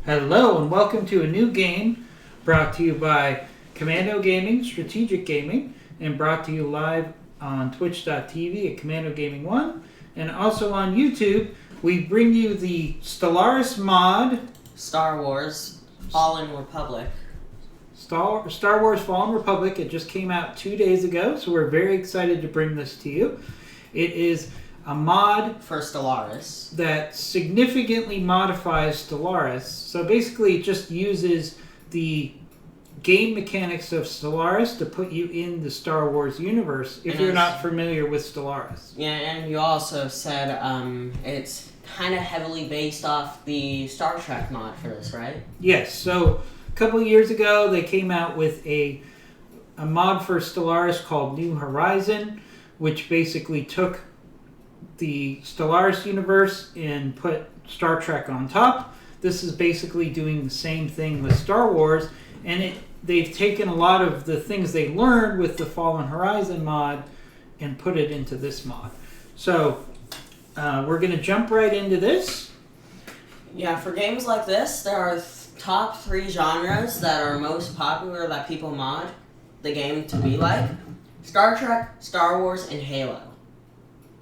Hello and welcome to a new game brought to you by Commando Gaming, Strategic Gaming, and brought to you live on twitch.tv at Commando Gaming 1. And also on YouTube, we bring you the Stellaris mod. Star Wars Fallen Republic. Star Wars Fallen Republic. It just came out 2 days ago, so we're very excited to bring this to you. It is a mod For Stellaris. that significantly modifies Stellaris. So basically it just uses the game mechanics of Stellaris to put you in the Star Wars universe if you're not familiar with Stellaris. Yeah, and you also said it's kind of heavily based off the Star Trek mod for this, right? Yes, so a couple of years ago they came out with a mod for Stellaris called New Horizon, which basically took the Stellaris universe and put Star Trek on top. This is basically doing the same thing with Star Wars, and they've taken a lot of the things they learned with the Fallen Horizon mod and put it into this mod. So we're going to jump right into this. Yeah, for games like this, there are top 3 genres that are most popular that people mod the game to be like. Star Trek, Star Wars, and Halo.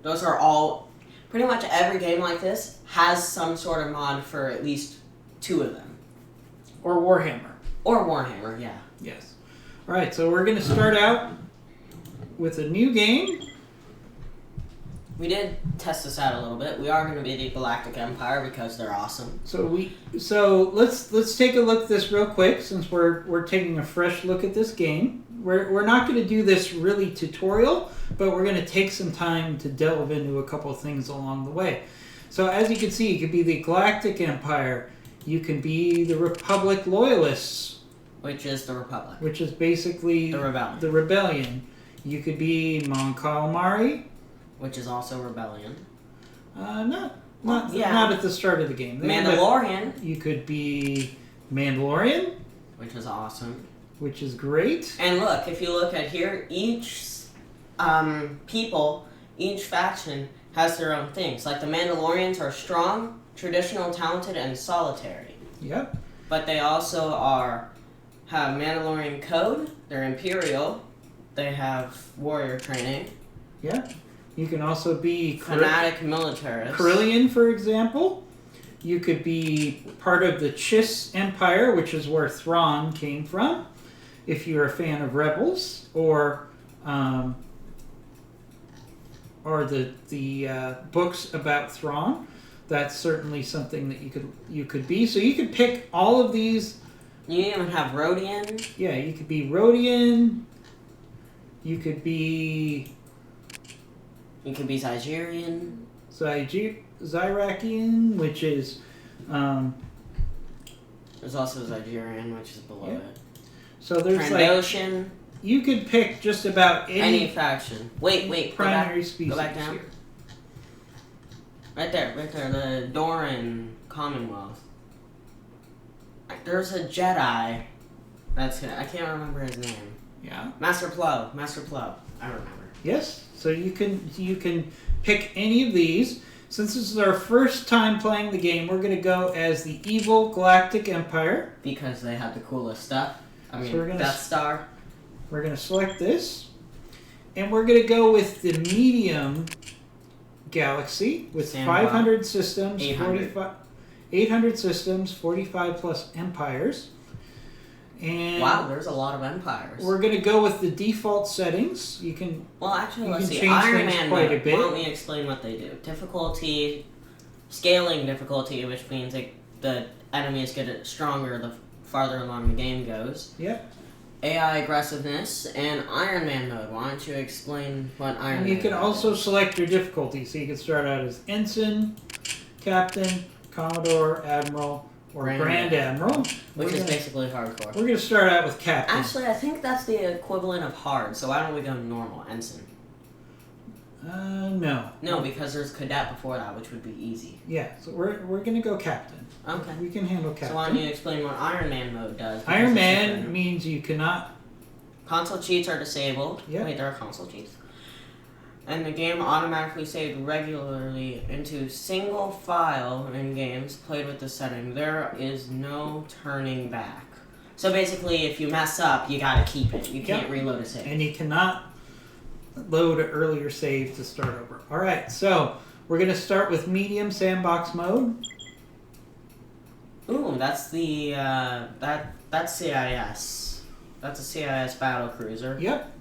Those are all, pretty much every game like this has some sort of mod for at least 2 of them. Or Warhammer. Or Warhammer, yeah. Yes. All right, so we're going to start out with a new game. We did test this out a little bit. We are going to be the Galactic Empire because they're awesome. So let's take a look at this real quick since we're taking a fresh look at this game. We're not going to do this really tutorial, but we're going to take some time to delve into a couple of things along the way. So as you can see, you could be the Galactic Empire. You can be the Republic Loyalists. Which is the Republic. Which is basically the Rebellion. You could be Mon Calamari. Which is also Rebellion. Not at the start of the game. Mandalorian. You could be Mandalorian. Which is awesome. Which is great. And look, if you look at here, each each faction has their own things. Like the Mandalorians are strong, traditional, talented, and solitary. Yep. But they also have Mandalorian code. They're Imperial. They have warrior training. Yeah. You can also be fanatic militarist. Corellian, for example. You could be part of the Chiss Empire, which is where Thrawn came from. If you're a fan of Rebels or the books about Thrawn, that's certainly something that you could be. So you could pick all of these. You even have Rodian. Yeah, you could be Rodian. You could be Zygerian. Zyrakian, which is. There's also Zygerian, which is below it. So there's Trandoshan. You could pick just about any faction. Wait. Primary species. Go back down. Here. Right there. The Doran Commonwealth. There's a Jedi. I can't remember his name. Yeah. Master Plo. I remember. Yes. So you can pick any of these. Since this is our first time playing the game, we're going to go as the evil Galactic Empire. Because they have the coolest stuff. So Death Star. We're going to select this. And we're going to go with the medium galaxy with 500 systems, 800 systems, 45 plus empires. And wow, there's a lot of empires. We're going to go with the default settings. Let's see. Iron Man quite a bit. Why don't we explain what they do? Scaling difficulty, which means the enemies get stronger the farther along the game goes. Yep. AI aggressiveness and Iron Man mode. Why don't you explain what Iron Man is? You can also is? select your difficulty. So you can start out as Ensign, Captain, Commodore, Admiral, or Grand Admiral. Which is basically hardcore. We're going to start out with Captain. Actually, I think that's the equivalent of hard, so why don't we go normal, Ensign? No. No, because there's Cadet before that, which would be easy. Yeah, so we're going to go Captain. Okay. We can handle Captain. So why don't you explain what Iron Man mode does? Iron Man means you cannot... Console cheats are disabled. Yeah. Wait, there are console cheats. And the game automatically saved regularly into single file in games played with the setting. There is no turning back. So basically, if you mess up, you gotta keep it. You can't reload a save. And you cannot load an earlier save to start over. All right, so we're going to start with medium sandbox mode. Ooh, that's the that's CIS. That's a CIS battle cruiser. Yep.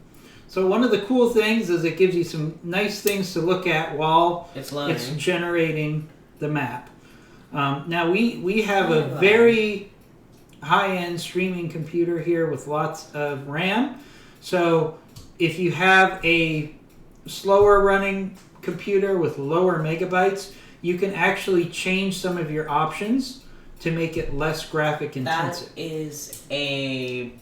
So one of the cool things is it gives you some nice things to look at while It's loading. It's generating the map. Now we have a very high-end streaming computer here with lots of RAM. So if you have a slower running computer with lower megabytes, you can actually change some of your options to make it less graphic intensive. That is a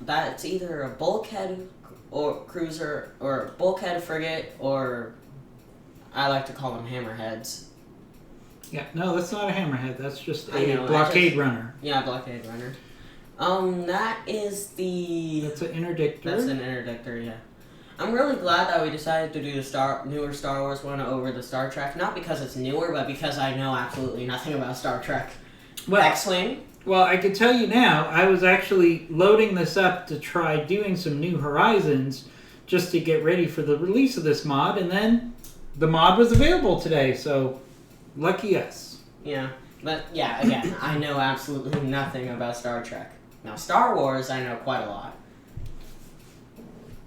that's either a bulkhead or cruiser or bulkhead frigate, or I like to call them hammerheads. Yeah, no, that's not a hammerhead. That's just a blockade runner. Yeah, blockade runner. That is the... That's an interdictor. That's an interdictor, yeah. I'm really glad that we decided to do the newer Star Wars one over the Star Trek. Not because it's newer, but because I know absolutely nothing about Star Trek. Well, X-Wing? Well, I can tell you now, I was actually loading this up to try doing some New Horizons just to get ready for the release of this mod, and then the mod was available today, so lucky us. Yeah, but yeah, again, I know absolutely nothing about Star Trek. Now, Star Wars, I know quite a lot.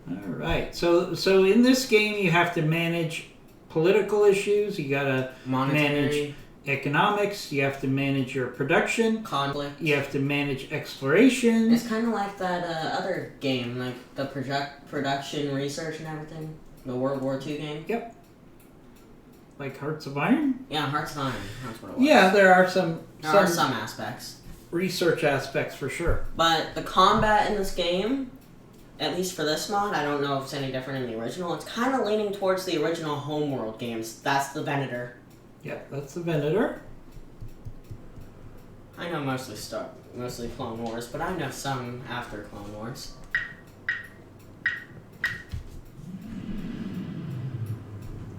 All right, so in this game, you have to manage political issues. You gotta manage economics. You have to manage your production. Conflict. You have to manage exploration. It's kind of like that other game, like the production, research, and everything. The World War II game. Yep. Like Hearts of Iron? Yeah, Hearts of Iron. That's what it was. Yeah, there are some aspects. Research aspects for sure. But the combat in this game, at least for this mod, I don't know if it's any different in the original. It's kind of leaning towards the original Homeworld games. That's the Venator. Yeah, that's the Venator. I know mostly Clone Wars, but I know some after Clone Wars.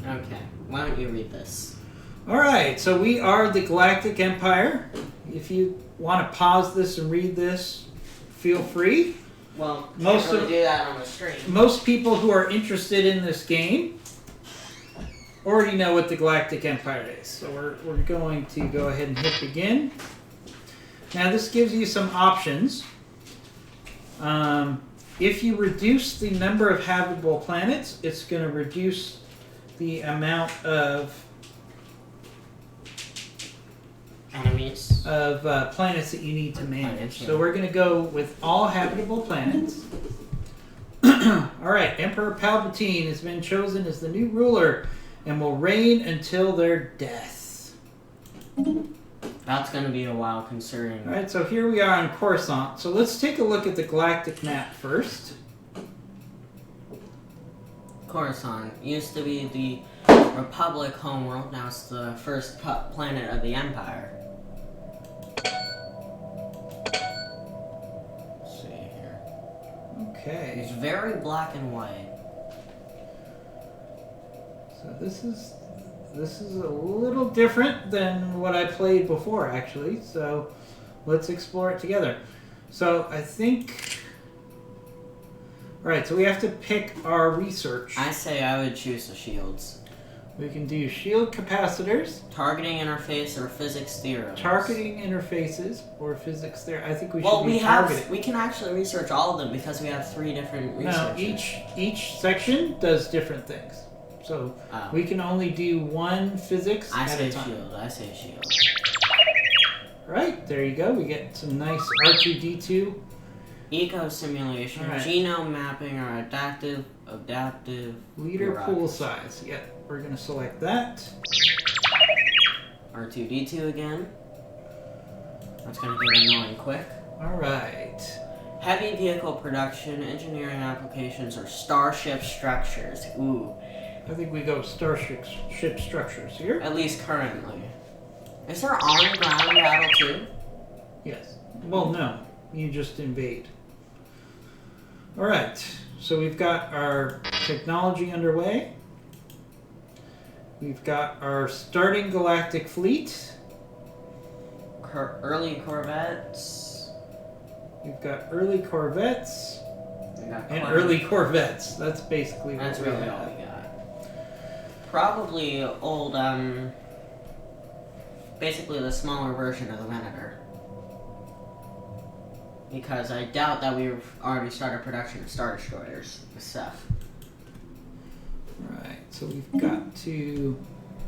Okay, why don't you read this? Alright, so we are the Galactic Empire. If you want to pause this and read this, feel free. Well, can't really do that on the stream. Most people who are interested in this game already know what the Galactic Empire is. So we're going to go ahead and hit begin. Now this gives you some options. If you reduce the number of habitable planets, it's going to reduce the amount of enemies of planets that you need to manage. Planets, yeah. So we're going to go with all habitable planets. Alright, Emperor Palpatine has been chosen as the new ruler and will reign until their death. That's going to be a while considering. Alright, so here we are on Coruscant. So let's take a look at the galactic map first. Coruscant used to be the Republic homeworld, now it's the first planet of the Empire. Let's see here. Okay. It's very black and white. So this is a little different than what I played before, actually. So let's explore it together. So I think... Alright, so we have to pick our research. I say I would choose the shields. We can do shield capacitors, Targeting interface or physics theorems. targeting interfaces, or physics there. I think we should do targeting. We can actually research all of them because we have 3 different No, researchers. each section does different things. So we can only do one physics at a time. I say shield. Right, there you go. We get some nice R2-D2. Eco simulation, All right. genome mapping, or adaptive Leader bureaucracy. pool size. Yep, we're going to select that. R2-D2 again. That's going to get annoying quick. Alright. Heavy vehicle production, engineering applications, or starship structures. Ooh, I think we go starship structures here. at least currently. Is there on-ground battle too? Yes. Well, no. You just invade. Alright. So we've got our technology underway. We've got our starting galactic fleet. Early Corvettes. We've got early Corvettes We got and Corvettes. early Corvettes. That's basically what That's we really have. all we got. Probably old, basically the smaller version of the Venator. Because I doubt that we've already started production of Star Destroyers with stuff. Right, so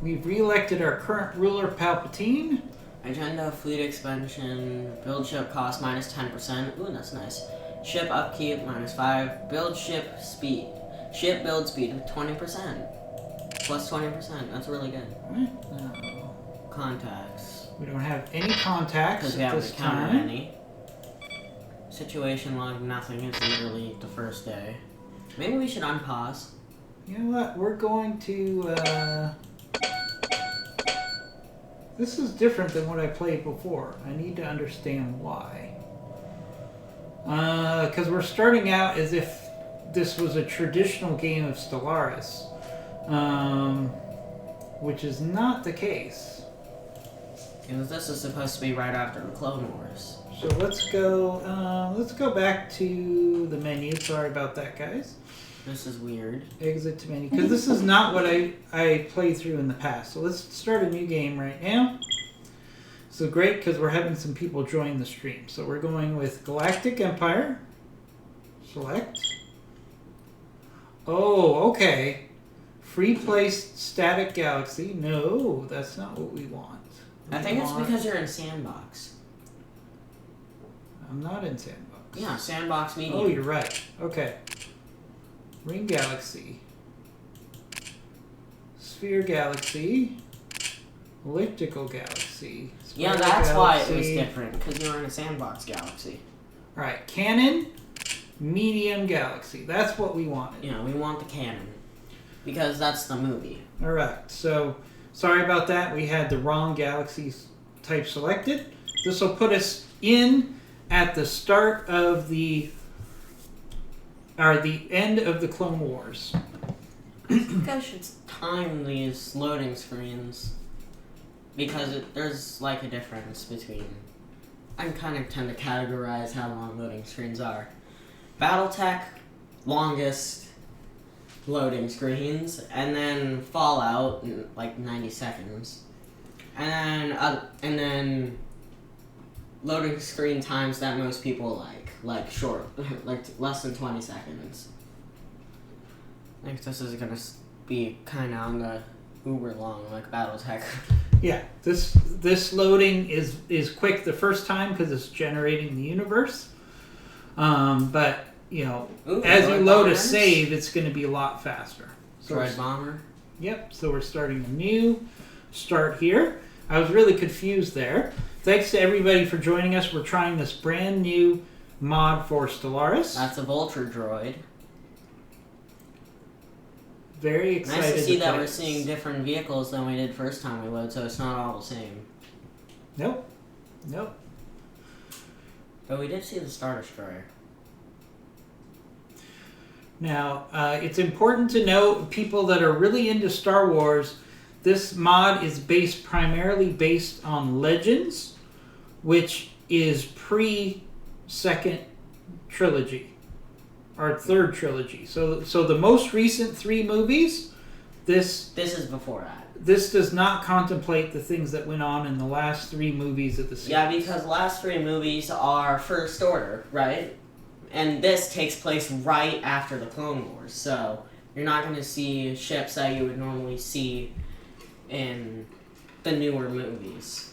we've re-elected our current ruler, Palpatine. Agenda, fleet expansion, build ship cost minus 10%. Ooh, that's nice. Ship upkeep minus 5. Build ship speed. Ship build speed 20%. Plus 20%. That's really good. Right, now, Contacts. we don't have any contacts Because we at haven't this counted time. any. Situation log, nothing. It's literally the first day. Maybe we should unpause. You know what? We're going to. This is different than what I played before. I need to understand why. Because we're starting out as if this was a traditional game of Stellaris, which is not the case. Because this is supposed to be right after the Clone Wars. So let's go. Let's go back to the menu. Sorry about that, guys. This is weird. Exit to menu, because this is not what I played through in the past. So let's start a new game right now. So great, because we're having some people join the stream. So we're going with Galactic Empire. Select. Oh, okay. Free place static galaxy. No, that's not what we want. I think it's because you're in Sandbox. I'm not in Sandbox. Yeah, Sandbox Medium. Oh, you're right. Okay. Ring Galaxy. Sphere Galaxy. Elliptical Galaxy. Yeah, Spiral that's why it was Galaxy. different. Because you're in a Sandbox Galaxy. Alright, Canon. Medium Galaxy. That's what we wanted. Yeah, we want the canon. Because that's the movie. Alright, so sorry about that. We had the wrong galaxy type selected. This will put us in at the start of the end of the Clone Wars. I think I should time these loading screens. Because there's like a difference between... I kind of tend to categorize how long loading screens are. Battletech, longest loading screens, and then Fallout, like 90 seconds. And then loading screen times that most people like short, like less than 20 seconds. I think this is gonna be kind of on the uber long, like Battletech. Yeah, this loading is quick the first time because it's generating the universe. But you know, Ooh, as you droid load a bombers. save, it's going to be a lot faster. So Droid bomber. Yep. So we're starting a new start here. I was really confused there. Thanks to everybody for joining us. We're trying this brand new mod for Stellaris. That's a Vulture droid. Very excited. Nice to see that play we're this. seeing different vehicles than we did first time we load, so it's not all the same. Nope. But we did see the Star Destroyer. Now, it's important to know, people that are really into Star Wars, this mod is primarily based on Legends, which is pre-second trilogy, or third trilogy. So the most recent 3 movies, this This is before that. this does not contemplate the things that went on in the last 3 movies of the series. Yeah, because the last 3 movies are First Order, right? And this takes place right after the Clone Wars, so you're not going to see ships that you would normally see in the newer movies.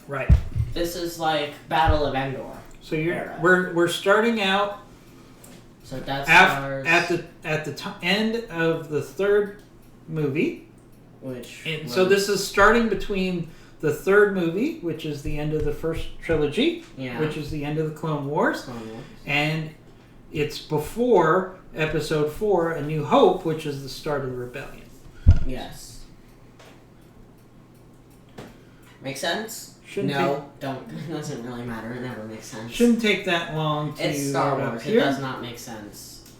Right. This is like Battle of Endor. So Era. we're starting out So that's ours, at the end of the 3rd movie. which And so this is starting between the 3rd movie, which is the end of the first trilogy, yeah, which is the end of the Clone Wars, Clone Wars. and it's before Episode 4, A New Hope, which is the start of the Rebellion. Yes. Make sense? Shouldn't Don't. Doesn't really matter. It never makes sense. Shouldn't take that long to It's Star load up Wars. It here. does not make sense.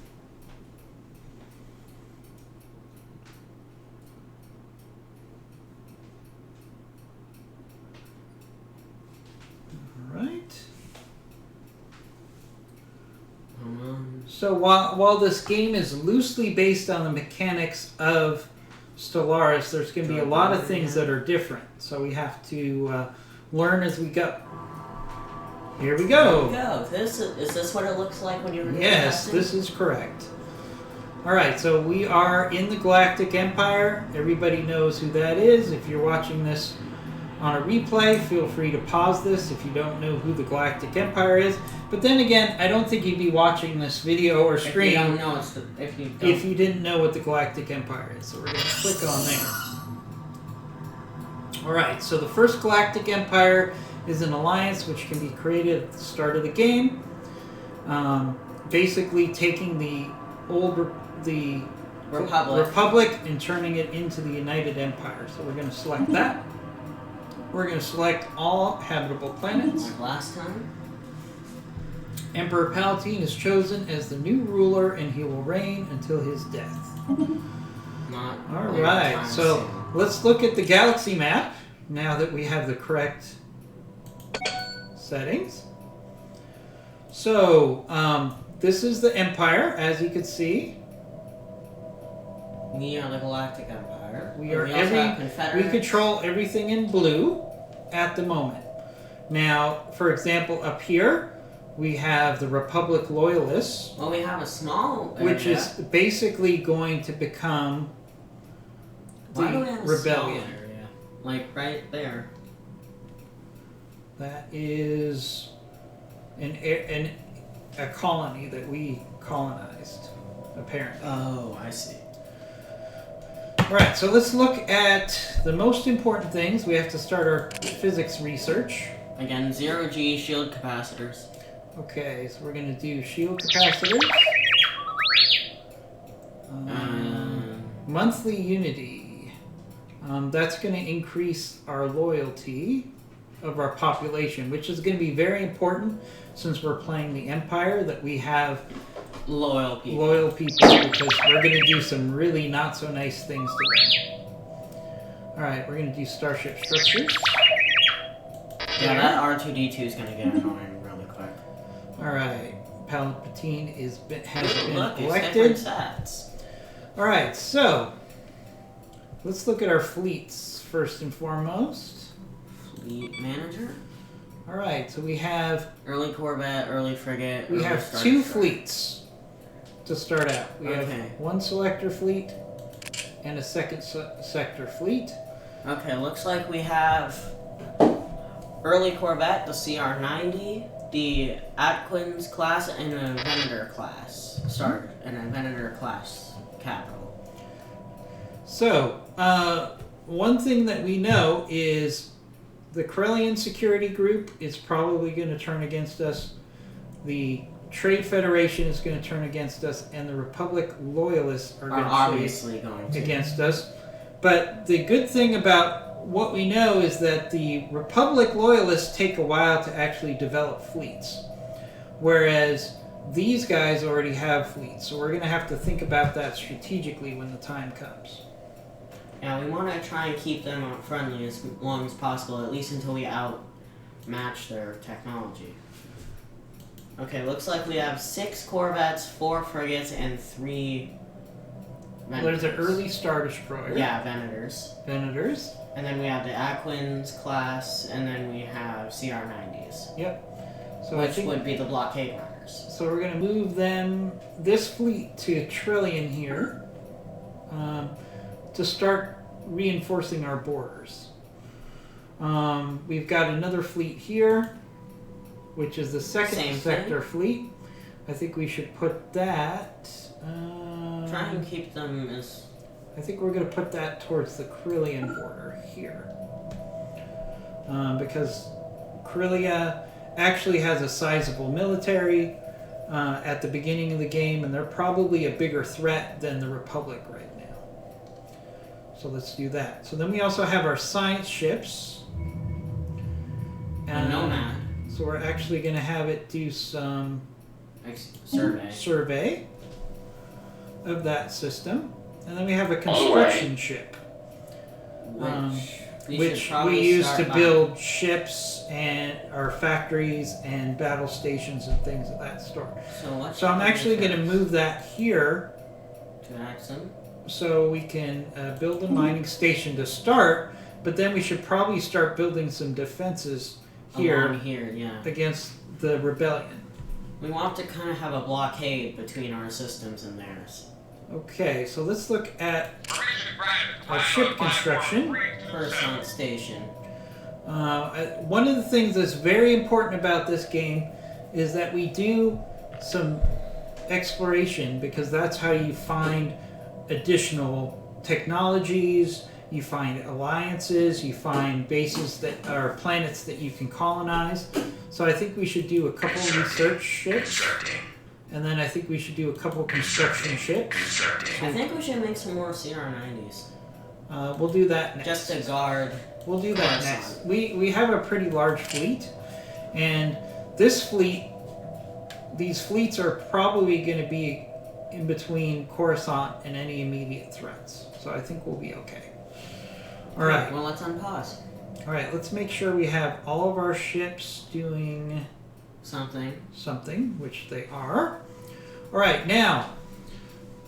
So while this game is loosely based on the mechanics of Stellaris, there's going to be a lot of things that are different. So we have to learn as we go. Here we go. Here we go. Is this what it looks like when you're Yes, this is correct. All right, so we are in the Galactic Empire. Everybody knows who that is. If you're watching this on a replay, feel free to pause this if you don't know who the Galactic Empire is. But then again, I don't think you'd be watching this video or stream if you didn't know what the Galactic Empire is. So we're going to click on there. All right, so the first Galactic Empire is an alliance which can be created at the start of the game. Basically taking the Republic and turning it into the United Empire. So we're going to select that. We're going to select all habitable planets. Like last time. Emperor Palpatine is chosen as the new ruler, and he will reign until his death. All right, so let's look at the galaxy map now that we have the correct settings. So this is the Empire, as you can see. We are the Galactic Empire. We control everything in blue at the moment. Now, for example, up here we have the Republic Loyalists. Well, we have a small area. Which is basically going to become the Rebellion. Area? Like right there. That is a colony that we colonized, apparently. Oh, I see. Right, so let's look at the most important things. We have to start our physics research. Again, 0G shield capacitors. Okay, so we're going to do shield capacitors. Monthly unity. That's going to increase our loyalty of our population, which is going to be very important since we're playing the Empire, that we have loyal people, because we're going to do some really not so nice things to them. Alright, we're going to do starship structures. Yeah, that R2-D2 is going to get annoying really quick. Alright, Palpatine has been Look, elected. It's different sets. Alright, so let's look at our fleets first and foremost. Fleet manager. Alright, so we have early corvette, early frigate. We have two fleets to start out. We have one selector fleet and a second sector fleet. Okay, looks like we have early corvette, the CR-90, the Atquins class, and an Venator class. An Venator class capital. So, one thing that we know is the Corellian security group is probably going to turn against us. The Trade Federation is going to turn against us, and the Republic Loyalists are obviously going to against us. But the good thing about what we know is that the Republic Loyalists take a while to actually develop fleets, whereas these guys already have fleets. So we're going to have to think about that strategically when the time comes. Yeah, we want to try and keep them friendly as long as possible, at least until we outmatch their technology. Okay, looks like we have 6 corvettes, 4 frigates, and 3 Venators. There's an early Star Destroyer. Yeah, Venators. And then we have the Atquins class, and then we have CR-90s. Yep. So which would be the blockade runners. So we're going to move this fleet to Trillion here, to start reinforcing our borders. We've got another fleet here, which is the second sector fleet. I think we should put that... try and keep them as... I think we're going to put that towards the Corellian border here. Because Corellia actually has a sizable military at the beginning of the game, and they're probably a bigger threat than the Republic right now. So let's do that. So then we also have our science ships. And Nomad. So we're actually going to have it do some survey of that system. And then we have a construction ship. Which which we use to build ships and our factories and battle stations and things of that sort. So I'm actually going to move that here to Axum, so we can build a mining station to start. But then we should probably start building some defenses here against the rebellion. We want to kind of have a blockade between our systems and theirs. Okay, so let's look at our ship construction. Coruscant Station. One of the things that's very important about this game is that we do some exploration, because that's how you find additional technologies, you find alliances, you find bases that are planets that you can colonize. So I think we should do a couple of research ships. And then I think we should do a couple construction ships. I think we should make some more CR-90s. We'll do that next. Just to guard. We'll do that next. We have a pretty large fleet, and these fleets are probably going to be in between Coruscant and any immediate threats. So I think we'll be okay. All right. Well, let's unpause. All right. Let's make sure we have all of our ships doing something, which they are. All right, now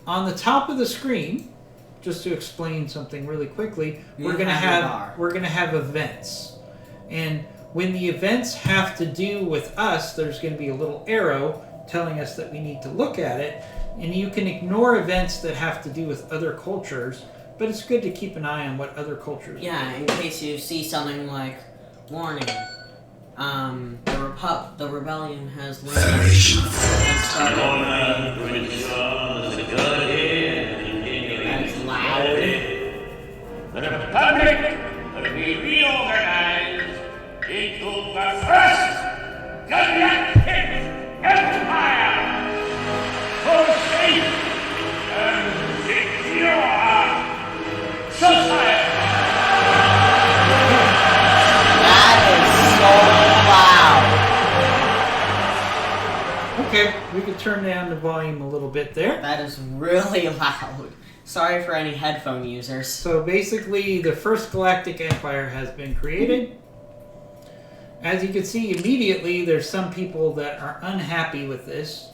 on the top of the screen, just to explain something really quickly, we're gonna have events, and when the events have to do with us, there's going to be a little arrow telling us that we need to look at it, and you can ignore events that have to do with other cultures, but it's good to keep an eye on what other cultures do. In case you see something like warning. The rebellion has Federation. That's loud. The Republic will be reorganized into the first galactic empire for safe and secure society. That is so loud. Okay, we can turn down the volume a little bit there. That is really loud. Sorry for any headphone users. So basically, the first galactic empire has been created. As you can see, immediately there's some people that are unhappy with this.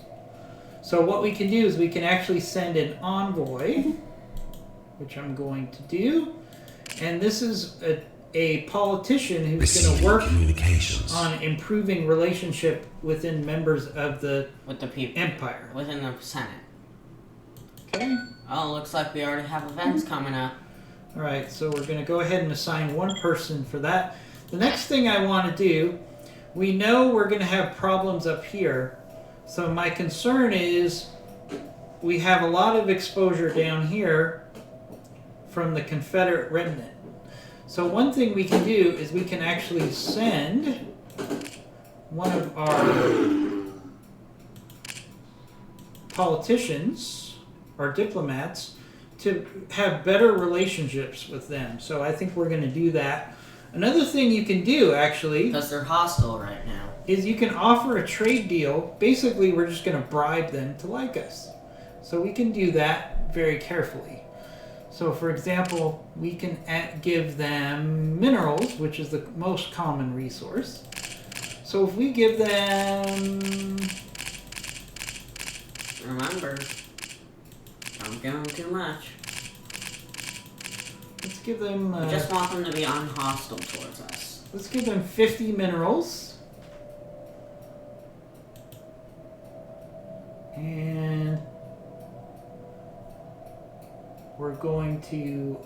So what we can do is we can actually send an envoy, which I'm going to do. And this is a politician who's going to work on improving relationship within members of the people, empire. Within the Senate. Okay. Oh, looks like we already have events coming up. Alright, so we're going to go ahead and assign one person for that. The next thing I want to do, we know we're going to have problems up here. So my concern is we have a lot of exposure down here from the Confederate remnant. So one thing we can do is we can actually send one of our politicians, our diplomats, to have better relationships with them. So I think we're going to do that. Another thing you can do, actually, because they're hostile right now, is you can offer a trade deal. Basically, we're just going to bribe them to like us. So we can do that very carefully. So, for example, we can give them minerals, which is the most common resource. So if we give them... Remember, don't give them too much. Let's give them... we just want them to be unhostile towards us. Let's give them 50 minerals. And we're going to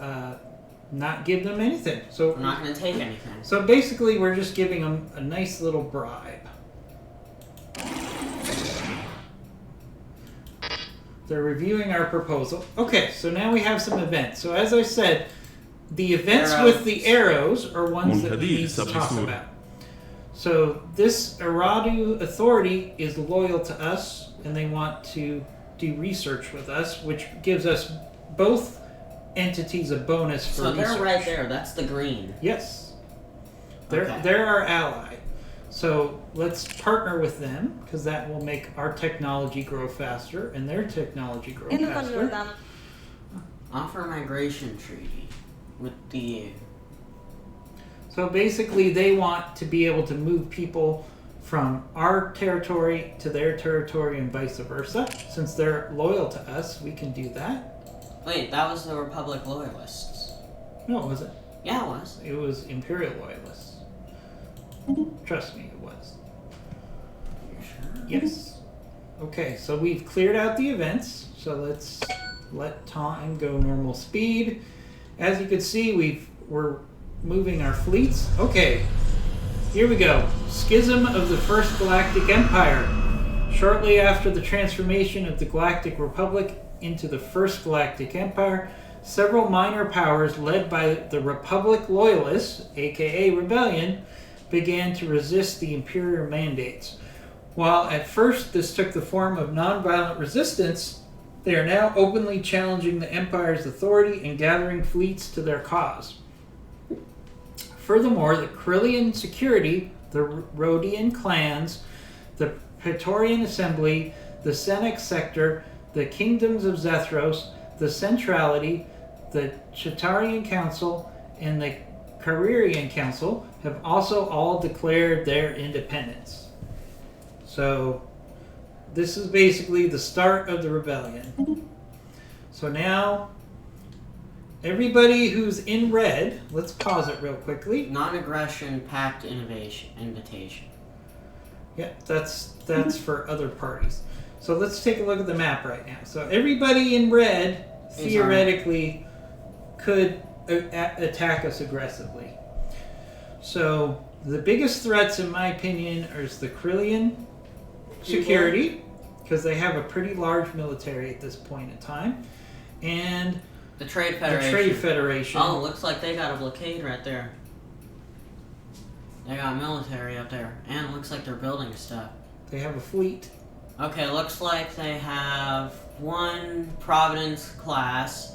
not give them anything. So we're not going to take anything. So basically, we're just giving them a nice little bribe. They're reviewing our proposal. Okay, so now we have some events. So as I said, the events with the arrows are ones that we need to talk about. So this Aradu authority is loyal to us, and they want to do research with us, which gives us both entities a bonus for research. So they're right there. That's the green. Yes. They're our ally. So let's partner with them, because that will make our technology grow faster and their technology grow faster. Offer migration treaty with the So basically, they want to be able to move people from our territory to their territory and vice versa. Since they're loyal to us, we can do that. Wait, that was the Republic Loyalists. No, it wasn't. Yeah, it was. It was Imperial Loyalists. Trust me, it was. You sure? Yes. Okay, so we've cleared out the events. So let's let time go normal speed. As you can see, we're moving our fleets. Okay, here we go. Schism of the First Galactic Empire. Shortly after the transformation of the Galactic Republic into the First Galactic Empire, several minor powers led by the Republic Loyalists, aka Rebellion, began to resist the Imperial mandates. While at first this took the form of nonviolent resistance, they are now openly challenging the Empire's authority and gathering fleets to their cause. Furthermore, the Corellian Security, the Rhodian clans, the Praetorian Assembly, the Senex Sector, the Kingdoms of Zethros, the Centrality, the Chitarian Council, and the Carrerian Council have also all declared their independence. So, this is basically the start of the rebellion. So now, everybody who's in red, let's pause it real quickly. Non-aggression pact invitation. Yeah, that's for other parties. So let's take a look at the map right now. So everybody in red theoretically could attack us aggressively. So the biggest threats, in my opinion, are the Corellian Security, because they have a pretty large military at this point in time, and The Trade Federation. the Trade Federation. Oh, looks like they got a blockade right there. They got military up there, and it looks like they're building stuff. They have a fleet. Okay, looks like they have one Providence class.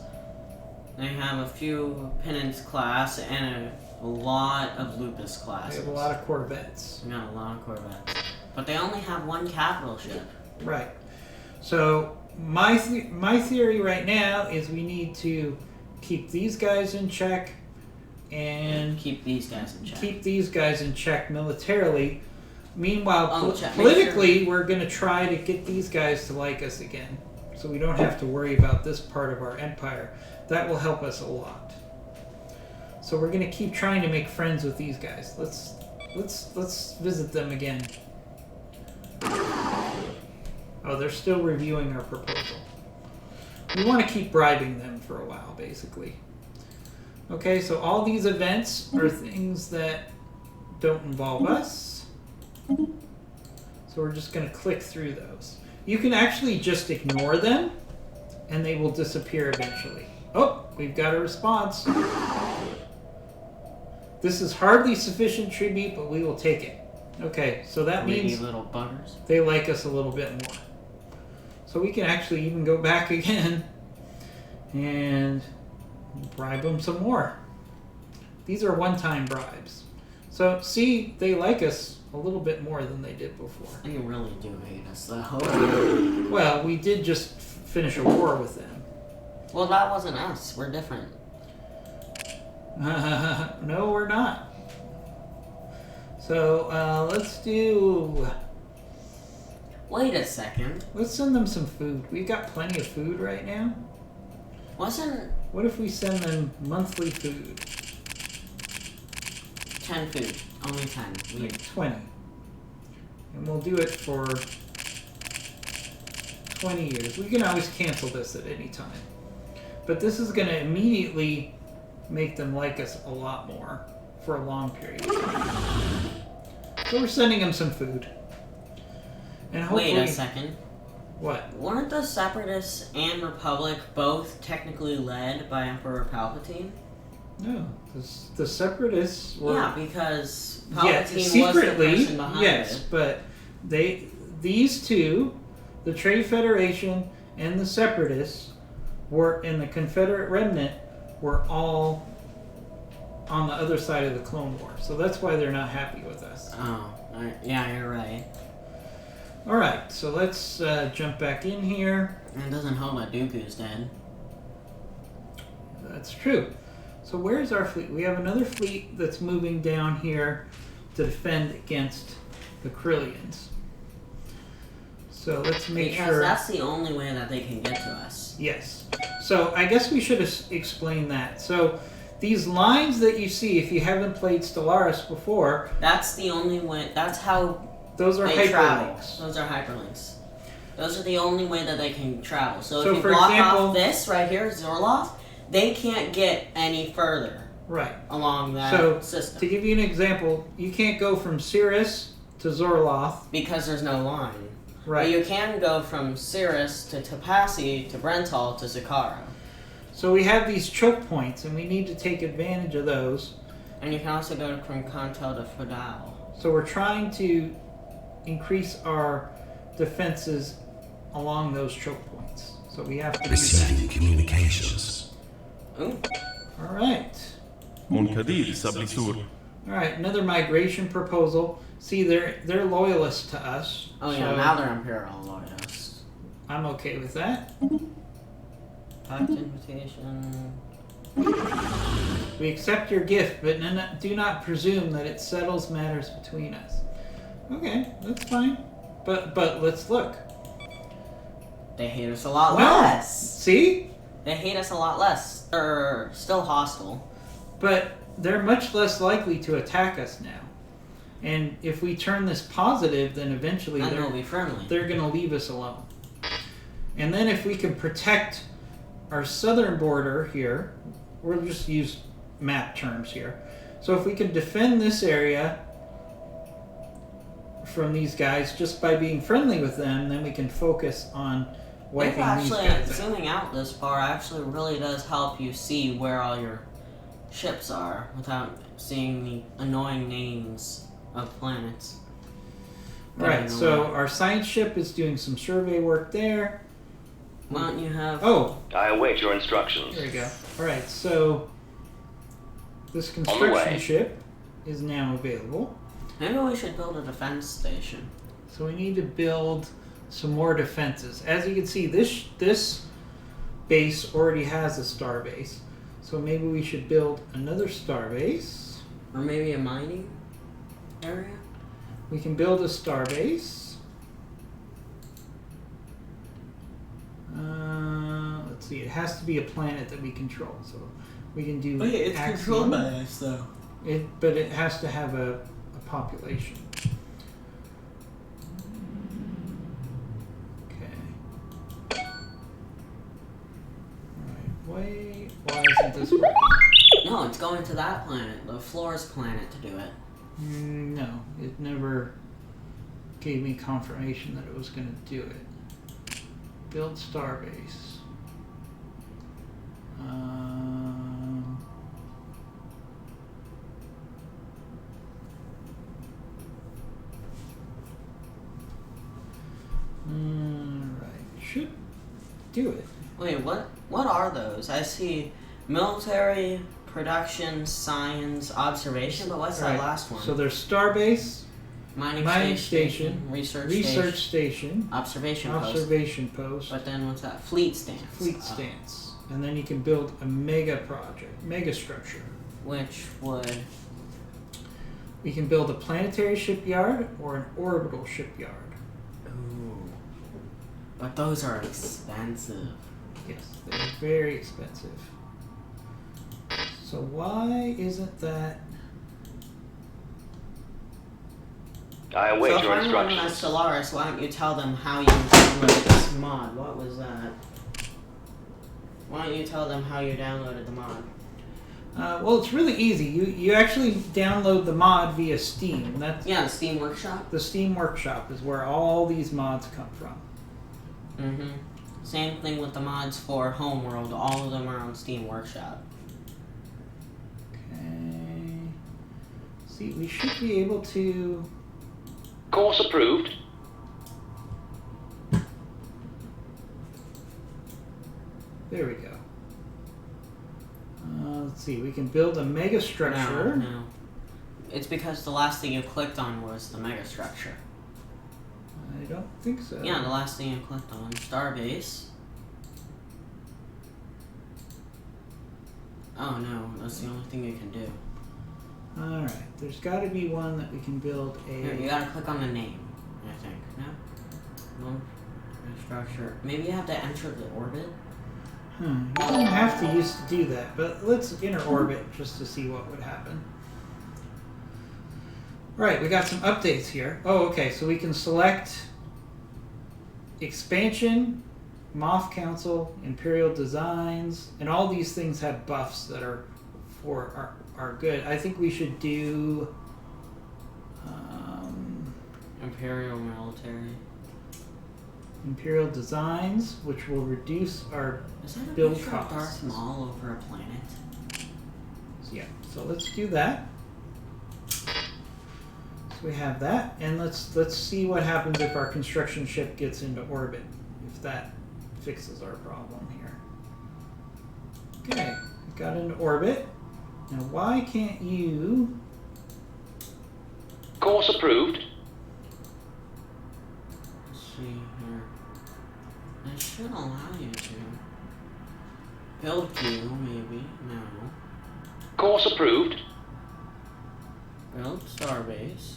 They have a few Penance class and a lot of Lupus They classes. have a lot of Corvettes. They got a lot of Corvettes, but they only have one capital ship. Right. So my theory right now is we need to keep these guys in check and Keep these guys in check. keep these guys in check militarily. Meanwhile, Check. Make politically, we're going to try to get these guys to like us again, so we don't have to worry about this part of our empire. That will help us a lot. So we're going to keep trying to make friends with these guys. Let's visit them again. Oh, they're still reviewing our proposal. We want to keep bribing them for a while, basically. Okay, so all these events are things that don't involve us. So we're just going to click through those. You can actually just ignore them, and they will disappear eventually. Oh, we've got a response. This is hardly sufficient tribute, but we will take it. Okay, so that Greedy means little buggers. they like us a little bit more. So we can actually even go back again and bribe them some more. These are one-time bribes. So see, they like us a little bit more than they did before. They really do hate us, though. Well, we did just finish a war with them. Well, that wasn't us. We're different. No, we're not. So let's do. Wait a second. Let's send them some food. We've got plenty of food right now. Wasn't What if we send them monthly food? 10 food? Only 10. We 20. And we'll do it for 20 years. We can always cancel this at any time. But this is going to immediately make them like us a lot more for a long period of time. So we're sending them some food. And hopefully... Wait a second. What? Weren't the Separatists and Republic both technically led by Emperor Palpatine? No. The Separatists were... Yeah, because Yeah, Palpatine secretly, was the person behind yes, it. but these two, the Trade Federation and the Separatists, were in the Confederate Remnant, were all on the other side of the Clone War. So that's why they're not happy with us. Oh, yeah, you're right. All right, so let's jump back in here. And it doesn't help that Dooku's dead. That's true. So where's our fleet? We have another fleet that's moving down here to defend against the Krillians. So let's make Because sure. that's the only way that they can get to us. Yes. So I guess we should explain that. So these lines that you see, if you haven't played Stellaris before, That's the only way. That's how those are they travel. hyperlinks. Those are hyperlinks. Those are the only way that they can travel. So So if you for block example- off this right here, Zorloth, they can't get any further Right. along that So system. to give you an example, you can't go from Cirrus to Zorloth. Because there's no line. But Right. you can go from Cirrus to Topasi to Brental to Zakara. So we have these choke points, and we need to take advantage of those. And you can also go from Contel to Fadal. So we're trying to increase our defenses along those choke points. So we have to do that. Receiving communications. Ooh. All right. منكدير سابليسور. All right. Another migration proposal. See, they're loyalists to us. Oh yeah, so now they're Imperial Loyalists. I'm okay with that. Pact invitation. We accept your gift, but do not presume that it settles matters between us. Okay, that's fine. But let's look. They hate us a lot Wow. less. See? They hate us a lot less. They're still hostile. But they're much less likely to attack us now. And if we turn this positive, then eventually And they'll be friendly. they're going to leave us alone. And then if we can protect our southern border here, we'll just use map terms here. So if we can defend this area from these guys just by being friendly with them, then we can focus on wiping these Actually, guys out. zooming out this far actually really does help you see where all your ships are without seeing the annoying names of planets. Right, so our science ship is doing some survey work there. Why don't you have... Oh, I await your instructions. there we go. Alright, so this the way. construction ship is now available. Maybe we should build a defense station. So we need to build some more defenses. As you can see, this base already has a star base. So maybe we should build another star base. Or maybe a mining area? We can build a star base. Let's see, it has to be a planet that we control. So we can do Axiom. us though. But it has to have a population. Okay. Alright, why isn't this working? No, it's going to that planet, the Flores planet, to do it. No, it never gave me confirmation that it was going to do it. Build starbase. Right, should do it. Wait, what are those? I see military, production, science, observation, but what's that Right, last one? So there's starbase, mining station, research station, observation post. observation post, But then what's that? Fleet stance. fleet stance, and then you can build a mega project, mega structure. Which would... We can build a planetary shipyard or an orbital shipyard. Ooh. But those are expensive. Yes, they're very expensive. So why isn't that? I await So if your anyone has instructions. Stellaris, why don't you tell them how you downloaded this mod? What was that? Why don't you tell them how you downloaded the mod? Well, it's really easy. You actually download the mod via Steam. That's Yeah, the Steam Workshop. the Steam Workshop is where all these mods come from. Mm-hmm. Same thing with the mods for Homeworld. All of them are on Steam Workshop. Okay. See, we should be able to. Course approved. There we go. Let's see. We can build a mega structure. No. It's because the last thing you clicked on was the mega structure. I don't think so. Yeah, the last thing you clicked on. Starbase. Oh no, that's the only thing you can do. Alright, there's got to be one that we can build Here, you a... gotta click on the name, I think. No? No structure. Maybe you have to enter the orbit? You don't have to use to do that, but let's enter orbit just to see what would happen. Right, we got some updates here. Oh, okay, so we can select expansion, Moth Council, Imperial Designs, and all these things have buffs that are good. I think we should do Imperial Military. Imperial Designs, which will reduce our Is that a build picture of Darth costs. Maul over a planet? Yeah, so let's do that. So we have that, and let's see what happens if our construction ship gets into orbit, if that fixes our problem here. Okay, we got into orbit. Now why can't you... Course approved. Let's see here. It should allow you to. Build queue, maybe. No. Course approved. Build starbase.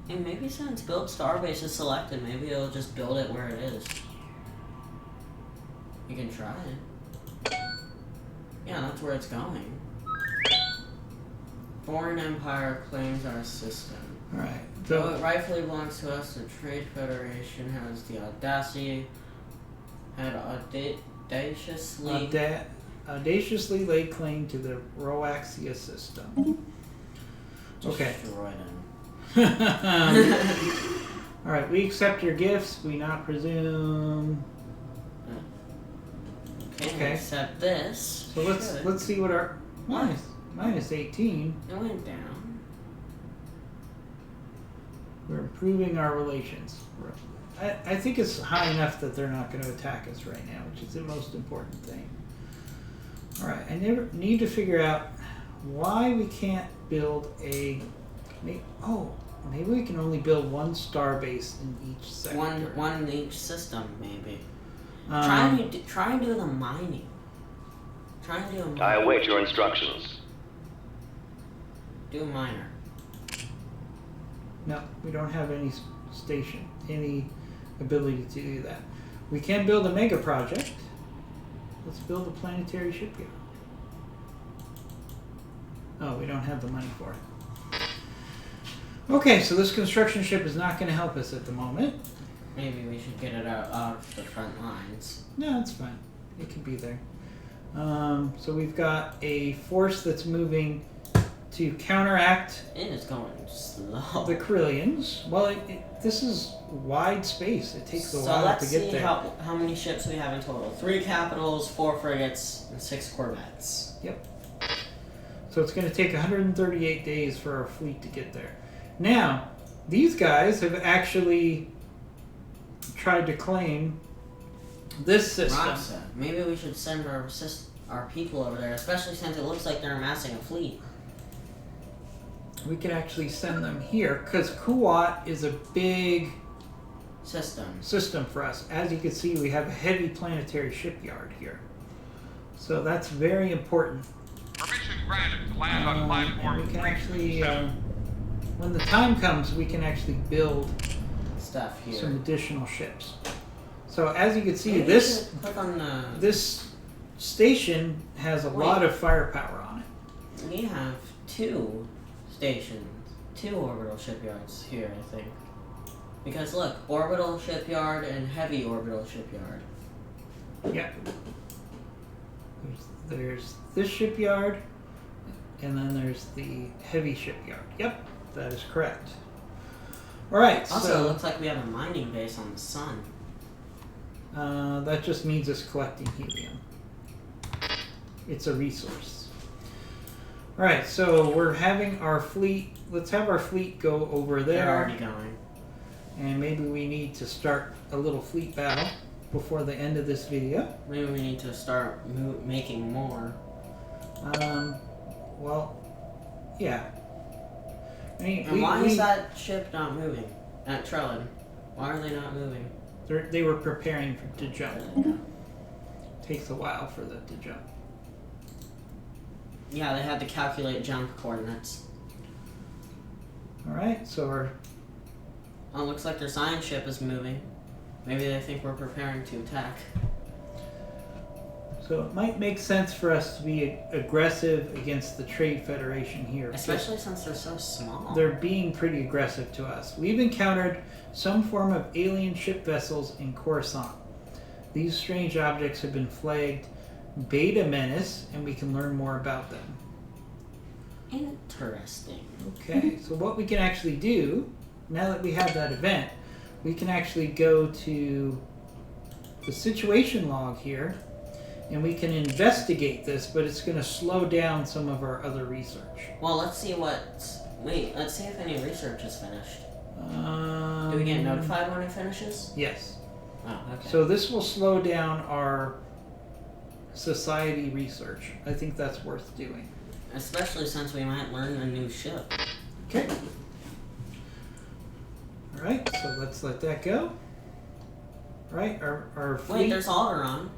And maybe since build starbase is selected, maybe it'll just build it where it is. You can try it. Yeah, that's where it's going. Foreign Empire claims our system. Alright, Though it rightfully belongs to us, the Trade Federation has the audacity, audaciously laid claim to the Roaxia system. Okay. Destroy them. Alright, we accept your gifts, we not presume. Okay. Accept this. So let's see what our minus 18. It went down. We're improving our relations. I think it's high enough that they're not going to attack us right now, which is the most important thing. Alright, I need to figure out why we can't build a... maybe we can only build one star base in each sector. One in each system, maybe. Try and do the mining. Try and do a miner. I await your instructions. Do a miner. No, we don't have any any ability to do that. We can build a mega project. Let's build a planetary shipyard. Oh, we don't have the money for it. Okay, so this construction ship is not going to help us at the moment. Maybe we should get it out of the front lines. No, it's fine. It can be there. So we've got a force that's moving to counteract And it's going slow. the Corellians. Well, this is wide space. It takes a while to get there. So let's see how many ships we have in total. 3 capitals, 4 frigates, and 6 corvettes. Yep. So it's going to take 138 days for our fleet to get there. Now, these guys have actually tried to claim this system. Roxa. Maybe we should send our people over there, especially since it looks like they're amassing a fleet. We can actually send them here because Kuwait is a big system for us. As you can see, we have a heavy planetary shipyard here. So that's very important. Permission granted to land on platform we can actually, 327. when the time comes, we can actually build Stuff here. some additional ships. So as you can see, Maybe this we should click on the. this station has a lot of firepower on it. We have 2 stations, 2 orbital shipyards here, I think. Because look, orbital shipyard and heavy orbital shipyard. Yeah. There's this shipyard, and then there's the heavy shipyard. Yep, that is correct. All right. Also, so it looks like we have a mining base on the sun. that just means it's collecting helium. It's a resource. All right. So we're having our fleet. Let's have our fleet go over there. They're already going. And maybe we need to start a little fleet battle before the end of this video. Maybe we need to start making more. Well, yeah. I mean, And why is that ship not moving? At Trellin? Why are they not moving? They were preparing to jump. Takes a while for that to jump. Yeah, they had to calculate jump coordinates. Alright, so our... Oh, looks like their science ship is moving. Maybe they think we're preparing to attack. So it might make sense for us to be aggressive against the Trade Federation here. Especially since they're so small. They're being pretty aggressive to us. We've encountered some form of alien ship vessels in Coruscant. These strange objects have been flagged Beta Menace, and we can learn more about them. Interesting. Okay, so what we can actually do, now that we have that event, we can actually go to the situation log here, and we can investigate this, but it's going to slow down some of our other research. Well, let's see let's see if any research is finished. Do we get notified when it finishes? Yes. Oh, okay. So this will slow down our society research. I think that's worth doing. Especially since we might learn a new ship. Okay. Alright, so let's let that go. Alright, our fleet... Wait, there's Alderaan.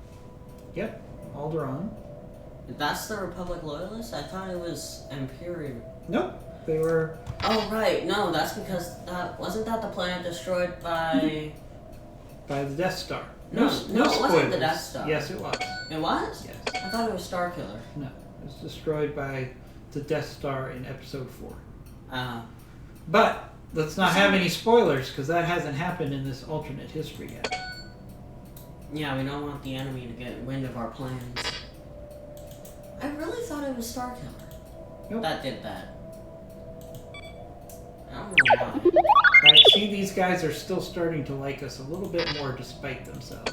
Yep, Alderaan. That's the Republic Loyalists? I thought it was Imperial. Nope, they were... Oh, right. No, that's because wasn't that the planet destroyed by... By the Death Star. No, it wasn't spoilers. the Death Star. Yes, it was. It was? Yes. I thought it was Starkiller. No, it was destroyed by the Death Star in Episode 4. But let's not have any spoilers, because that hasn't happened in this alternate history yet. Yeah, we don't want the enemy to get wind of our plans. I really thought it was Starkiller. Nope. That did that. I don't know why. Alright, see, these guys are still starting to like us a little bit more despite themselves.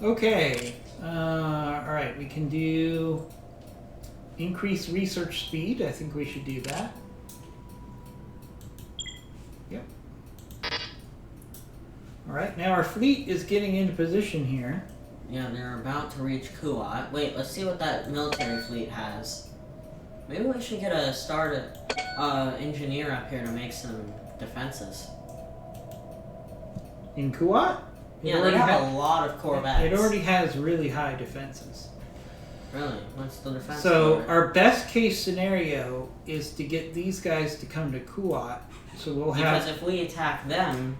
Okay, alright, we can do increase research speed. I think we should do that. Yep. Alright, now our fleet is getting into position here. Yeah, they're about to reach Kuat. Wait, let's see what that military fleet has. Maybe we should get a engineer up here to make some defenses. In Kuat? Yeah, they have a lot of Corvettes. It already has really high defenses. Really? What's the defense? So our best case scenario is to get these guys to come to Kuat. So because if we attack them,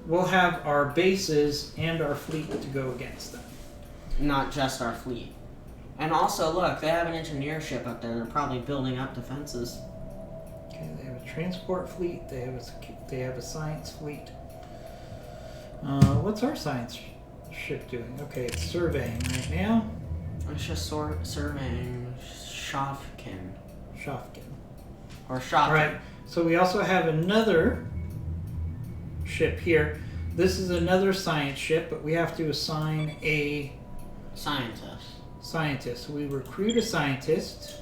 we'll have our bases and our fleet to go against them. Not just our fleet. And also, look, they have an engineer ship up there. They're probably building up defenses. Okay, they have a transport fleet. They have a science fleet. What's our science ship doing? Okay, it's surveying right now. It's just surveying Shofkin. Or Shofkin. Alright, so we also have another ship here. This is another science ship, but we have to assign a scientist. So we recruit a scientist,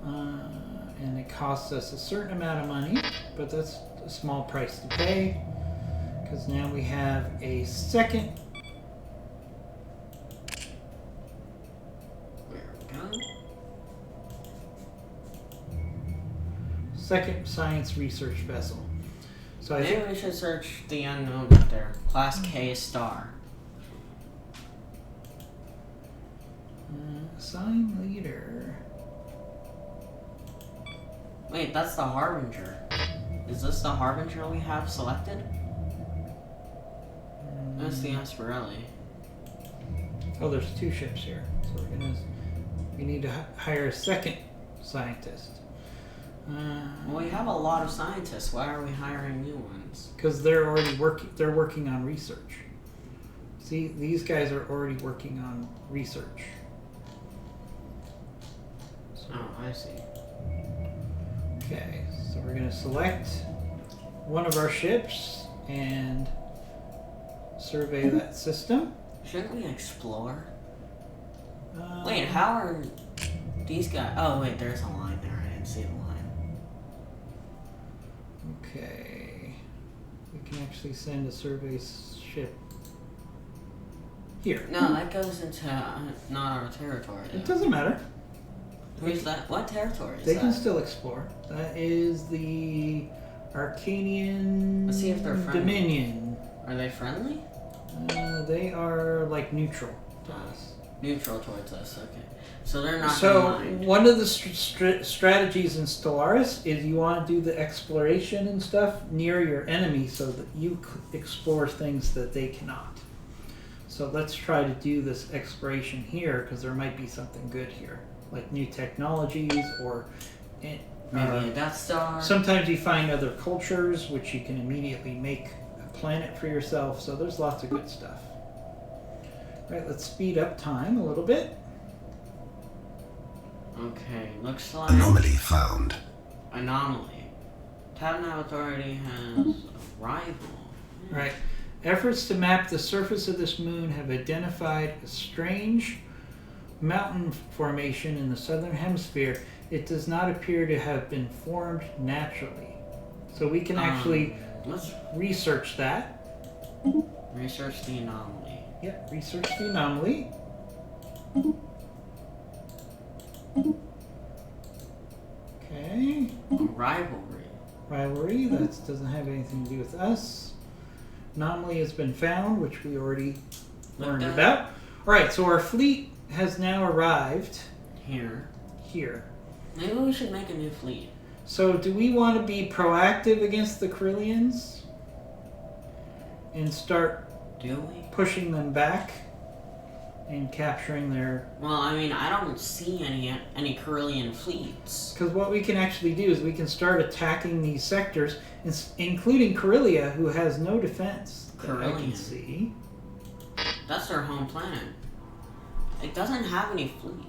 and it costs us a certain amount of money, but that's a small price to pay, because now we have a second. There we go. Second science research vessel. So I Maybe think we should search the unknown up there. Class K star. assign leader. Wait, that's the Harbinger. Is this the Harbinger we have selected? That's the Asparelli. Oh, there's two ships here, so we need to hire a second scientist. Well, we have a lot of scientists. Why are we hiring new ones? Because they're already working on research. See, these guys are already working on research. So, Oh, I see. okay, so we're going to select one of our ships and survey that system. Shouldn't we explore? Wait, how are these guys? Oh, wait, there's a line there. I didn't see the line. Okay, we can actually send a survey ship here. No, that goes into not our territory. It doesn't matter. Who's that? What territory is They that? can still explore. That is the Arcanian Let's see if they're friendly. Dominion. Are they friendly? They are like neutral to us. Neutral towards us, okay. So they're not So gonna mind. one of the strategies in Stellaris is you want to do the exploration and stuff near your enemy so that you explore things that they cannot. So let's try to do this exploration here because there might be something good here, like new technologies or Maybe a Death Star. sometimes you find other cultures which you can immediately make a planet for yourself. So there's lots of good stuff. Right, let's speed up time a little bit. Okay, looks like Anomaly found. anomaly. Tabnav Authority has a rival. Right. Efforts to map the surface of this moon have identified a strange mountain formation in the southern hemisphere. It does not appear to have been formed naturally. So we can actually Let's research that. research the anomaly. Yep, research the anomaly. Okay. Rivalry. Rivalry, that doesn't have anything to do with us. Anomaly has been found, which we already learned at. about. Alright, so our fleet has now arrived Here. here. Maybe we should make a new fleet. So do we want to be proactive against the Corellians? And start Do we? pushing them back? And capturing their... Well, I mean, I don't see any Corellian fleets. Because what we can actually do is we can start attacking these sectors, including Corellia, who has no defense that I can Corellian. see. That's their home planet. It doesn't have any fleet.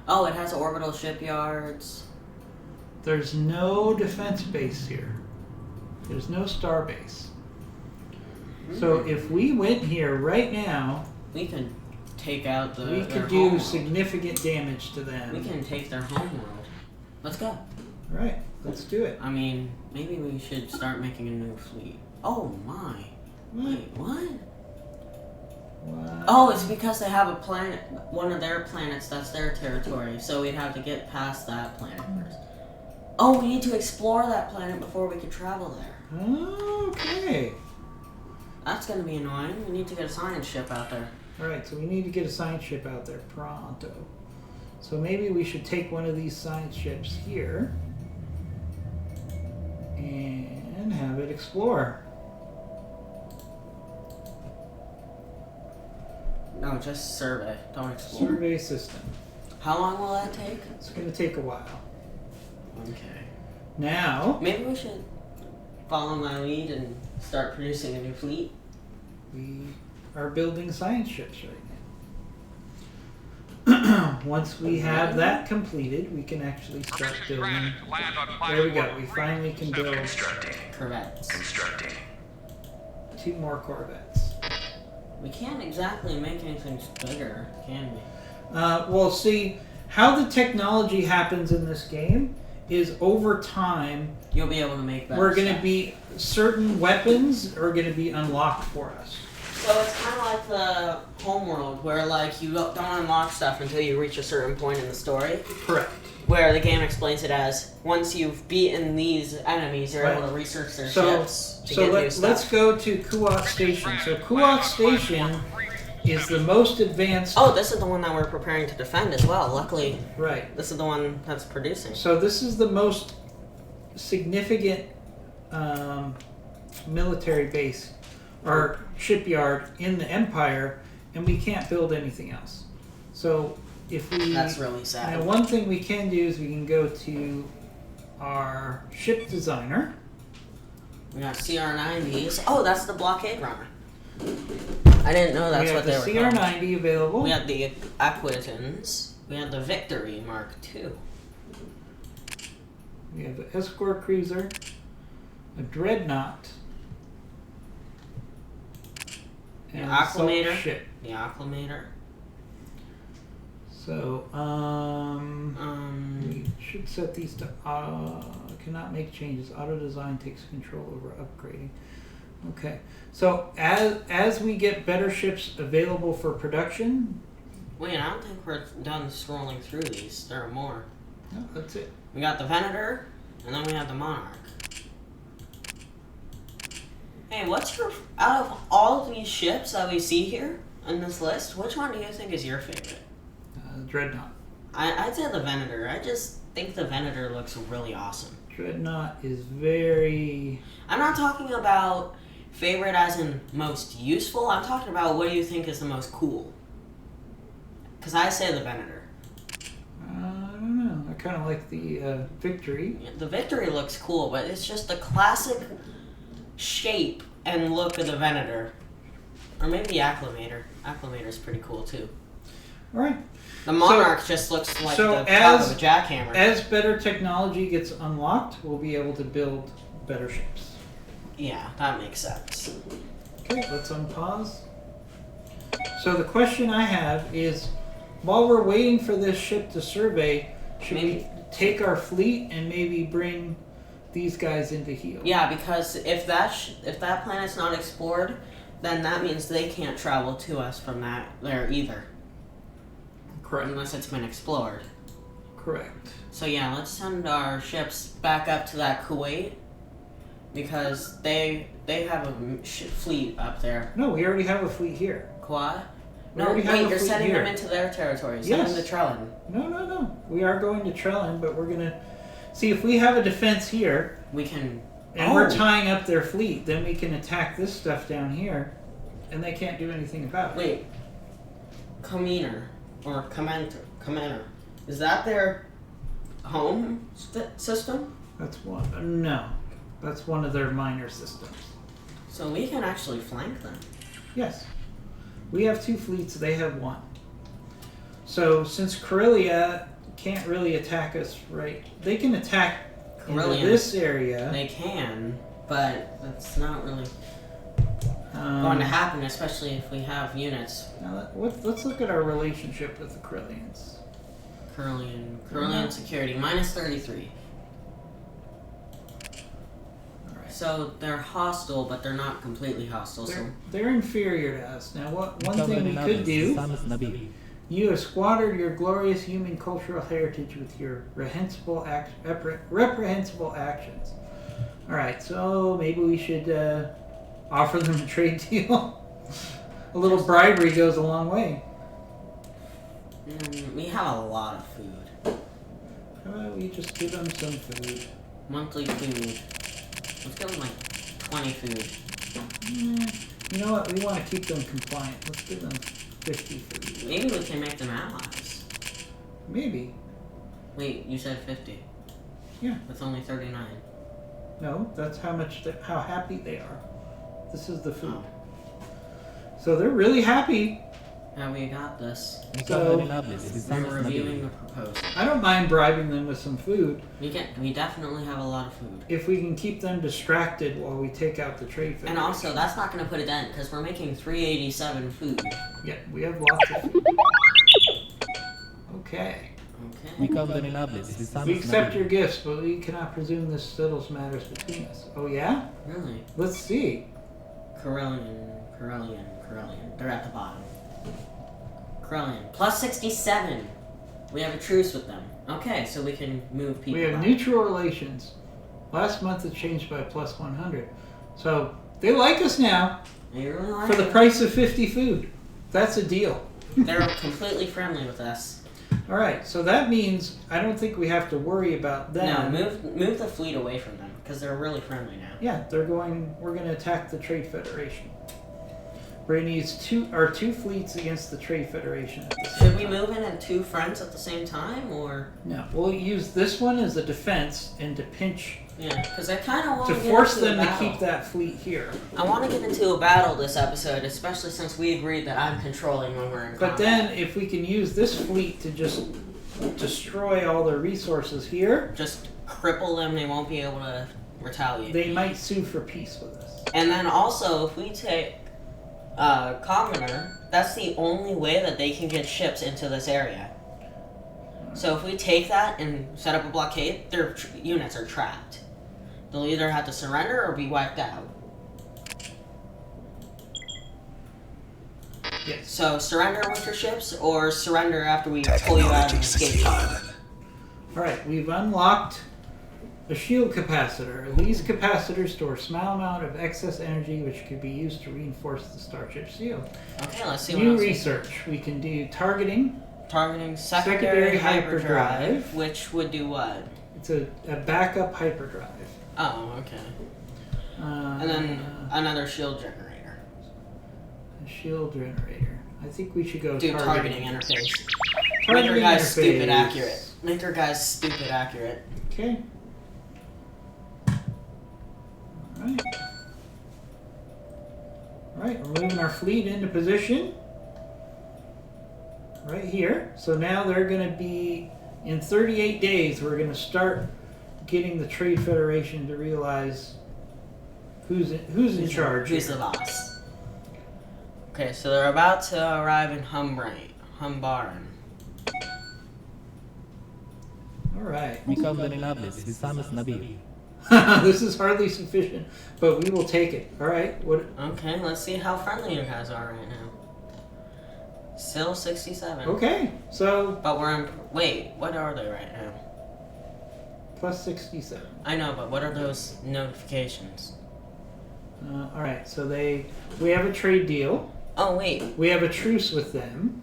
Oh, it has orbital shipyards. There's no defense base here. There's no star base. So if we went here right now, We can take out the. we their could do homeworld. significant damage to them. We can take their homeworld. Let's go. Right, let's do it. I mean, maybe we should start making a new fleet. Oh my. Wait, what? Wow. Oh, it's because they have a planet, one of their planets, that's their territory, so we'd have to get past that planet first. Oh, we need to explore that planet before we could travel there. Okay. That's gonna be annoying. We need to get a science ship out there. Alright, so we need to get a science ship out there pronto. So maybe we should take one of these science ships here and have it explore. No, just survey. Don't explore. Survey system. How long will that take? It's going to take a while. Okay. Now, Maybe we should follow my lead and start producing a new fleet. we are building science ships right now. Once we have that completed, we can actually start Permission building. granted to land on There we go. platform We finally can build Constructing. Corvettes. Constructing. 2 more Corvettes. We can't exactly make anything bigger, can we? Well, see, how the technology happens in this game is over time, You'll be able to make better we're going to stuff. be, certain weapons are going to be unlocked for us. So it's kind of like the homeworld, where like you don't unlock stuff until you reach a certain point in the story. Correct. Where the game explains it as once you've beaten these enemies, you're Right. able to research their So, ships to get new let's stuff. go to Kuat Station. So Kuat Station is the most advanced. Oh, this is the one that we're preparing to defend as well. Luckily, Right. this is the one that's producing. So this is the most significant military base or shipyard in the Empire, and we can't build anything else. So if we That's really sad. now, one thing we can do is we can go to our ship designer. We got CR90s. Oh, that's the blockade runner. I didn't know that's we have what the they were called. CR90 available. We had the Aquitans. We had the Victory Mark II. We have an escort cruiser, a dreadnought, The and an assault Acclimator. ship. The Acclimator. So, we should set these to cannot make changes. Auto design takes control over upgrading. Okay. So as we get better ships available for production, Wait, I don't think we're done scrolling through these. There are more. no, that's it. We got the Venator, and then we have the Monarch. Hey, what's your out of all of these ships that we see here on this list? Which one do you think is your favorite? Dreadnought. I'd say the Venator. I just think the Venator looks really awesome. Dreadnought is very... I'm not talking about favorite as in most useful. I'm talking about what do you think is the most cool? Because I say the Venator. I don't know. I kind of like the Victory. The Victory looks cool, but it's just the classic shape and look of the Venator. Or maybe the Acclamator. Acclamator's pretty cool too. All right. The Monarch just looks like the top as, of a jackhammer. As better technology gets unlocked, we'll be able to build better ships. Yeah, that makes sense. Okay, let's unpause. So the question I have is, while we're waiting for this ship to survey, should we take our fleet and maybe bring these guys into heel? Yeah, because if that planet's not explored, then that means they can't travel to us from there either. Correct. Unless it's been explored. Correct. So yeah, let's send our ships back up to that Kuwait because they have a fleet up there. No, we already have a fleet here. Quad? We No, already have wait, a you're fleet sending here. them into their territory. Send Yes. them to Trellin. No. We are going to Trellin, but we're going to... See, if we have a defense here, We can... and we're tying up their fleet, then we can attack this stuff down here, and they can't do anything about it. Wait. Commander. Or Commander. Is that their home system? That's one. No. That's one of their minor systems. So we can actually flank them. Yes. We have 2 fleets, they have 1. So, since Corellia can't really attack us, right? They can attack into Corellian, this area. They can, but that's not really going to happen, especially if we have units. Now, let's look at our relationship with the Corellians. Corellian security, minus 33. Alright. So they're hostile, but they're not completely hostile. They're inferior to us. Now, one thing we could do, you have squandered your glorious human cultural heritage with your reprehensible actions. Alright, so maybe we should offer them a trade deal. A little bribery goes a long way. We have a lot of food. How about we just give them some food? Monthly food. Let's give them like 20 food. You know what? We want to keep them compliant. Let's give them 50 food. Maybe we can make them allies. Maybe. Wait, you said 50. Yeah. That's only 39. No, that's how happy they are. This is the food. Oh. So they're really happy. Now we got this. So We're reviewing the proposal. I don't mind bribing them with some food We definitely have a lot of food. if we can keep them distracted while we take out the trade federation. And also, that's not going to put a dent because we're making 387 food. Yeah, we have lots of food. Okay. Okay. We accept your gifts, but we cannot presume this settles matters between us. Oh yeah? Really? Let's see. Corellian. They're at the bottom. Corellian. Plus 67. We have a truce with them. Okay, so we can move people We have back. neutral relations. Last month it changed by plus 100. So they like us now They really like for the it. price of 50 food. That's a deal. They're completely friendly with us. All right, so that means I don't think we have to worry about them. No, move the fleet away from them because they're really friendly now. Yeah, we're going to attack the Trade Federation. We're going to use two fleets against the Trade Federation at the same Should we time. move in and 2 friends at the same time, or No, we'll use this one as a defense and to pinch yeah? Because I kind of want to get force into a them to battle. keep that fleet here. I want to get into a battle this episode, especially since we agreed that I'm controlling when we're in But combat. then, if we can use this fleet to just destroy all their resources here, Just cripple them, they won't be able to retaliate. they might sue for peace with us. And then also, if we take Commoner, that's the only way that they can get ships into this area. So if we take that and set up a blockade, their units are trapped. They'll either have to surrender or be wiped out. Yes. So surrender with your ships, or surrender after we pull you out of the escape pod. All right, we've unlocked A shield capacitor. These capacitors store a small amount of excess energy which could be used to reinforce the starship shield. Okay, let's see what New else. research. We can do targeting. Targeting secondary hyperdrive, hyperdrive. which would do what? It's a backup hyperdrive. Oh, okay. And then another shield generator. A shield generator. I think we should go Do targeting interface. Targeting Make our guys interface. stupid accurate. Make our guys stupid accurate. Okay. Alright. Alright, we're moving our fleet into position. Right here. So now they're going to be, in 38 days, we're going to start getting the Trade Federation to realize who's in charge. Who's here. the boss? Okay, so they're about to arrive in Humbaran. Alright. Ikaw Ganilables, Bisamas Nabi. This is hardly sufficient, but we will take it. Alright, what? Okay, let's see how friendly you guys are right now. Still 67. Okay, so But we're in. Wait, what are they right now? plus 67. I know, but what are those notifications? Alright, so we have a trade deal. Oh, wait. We have a truce with them.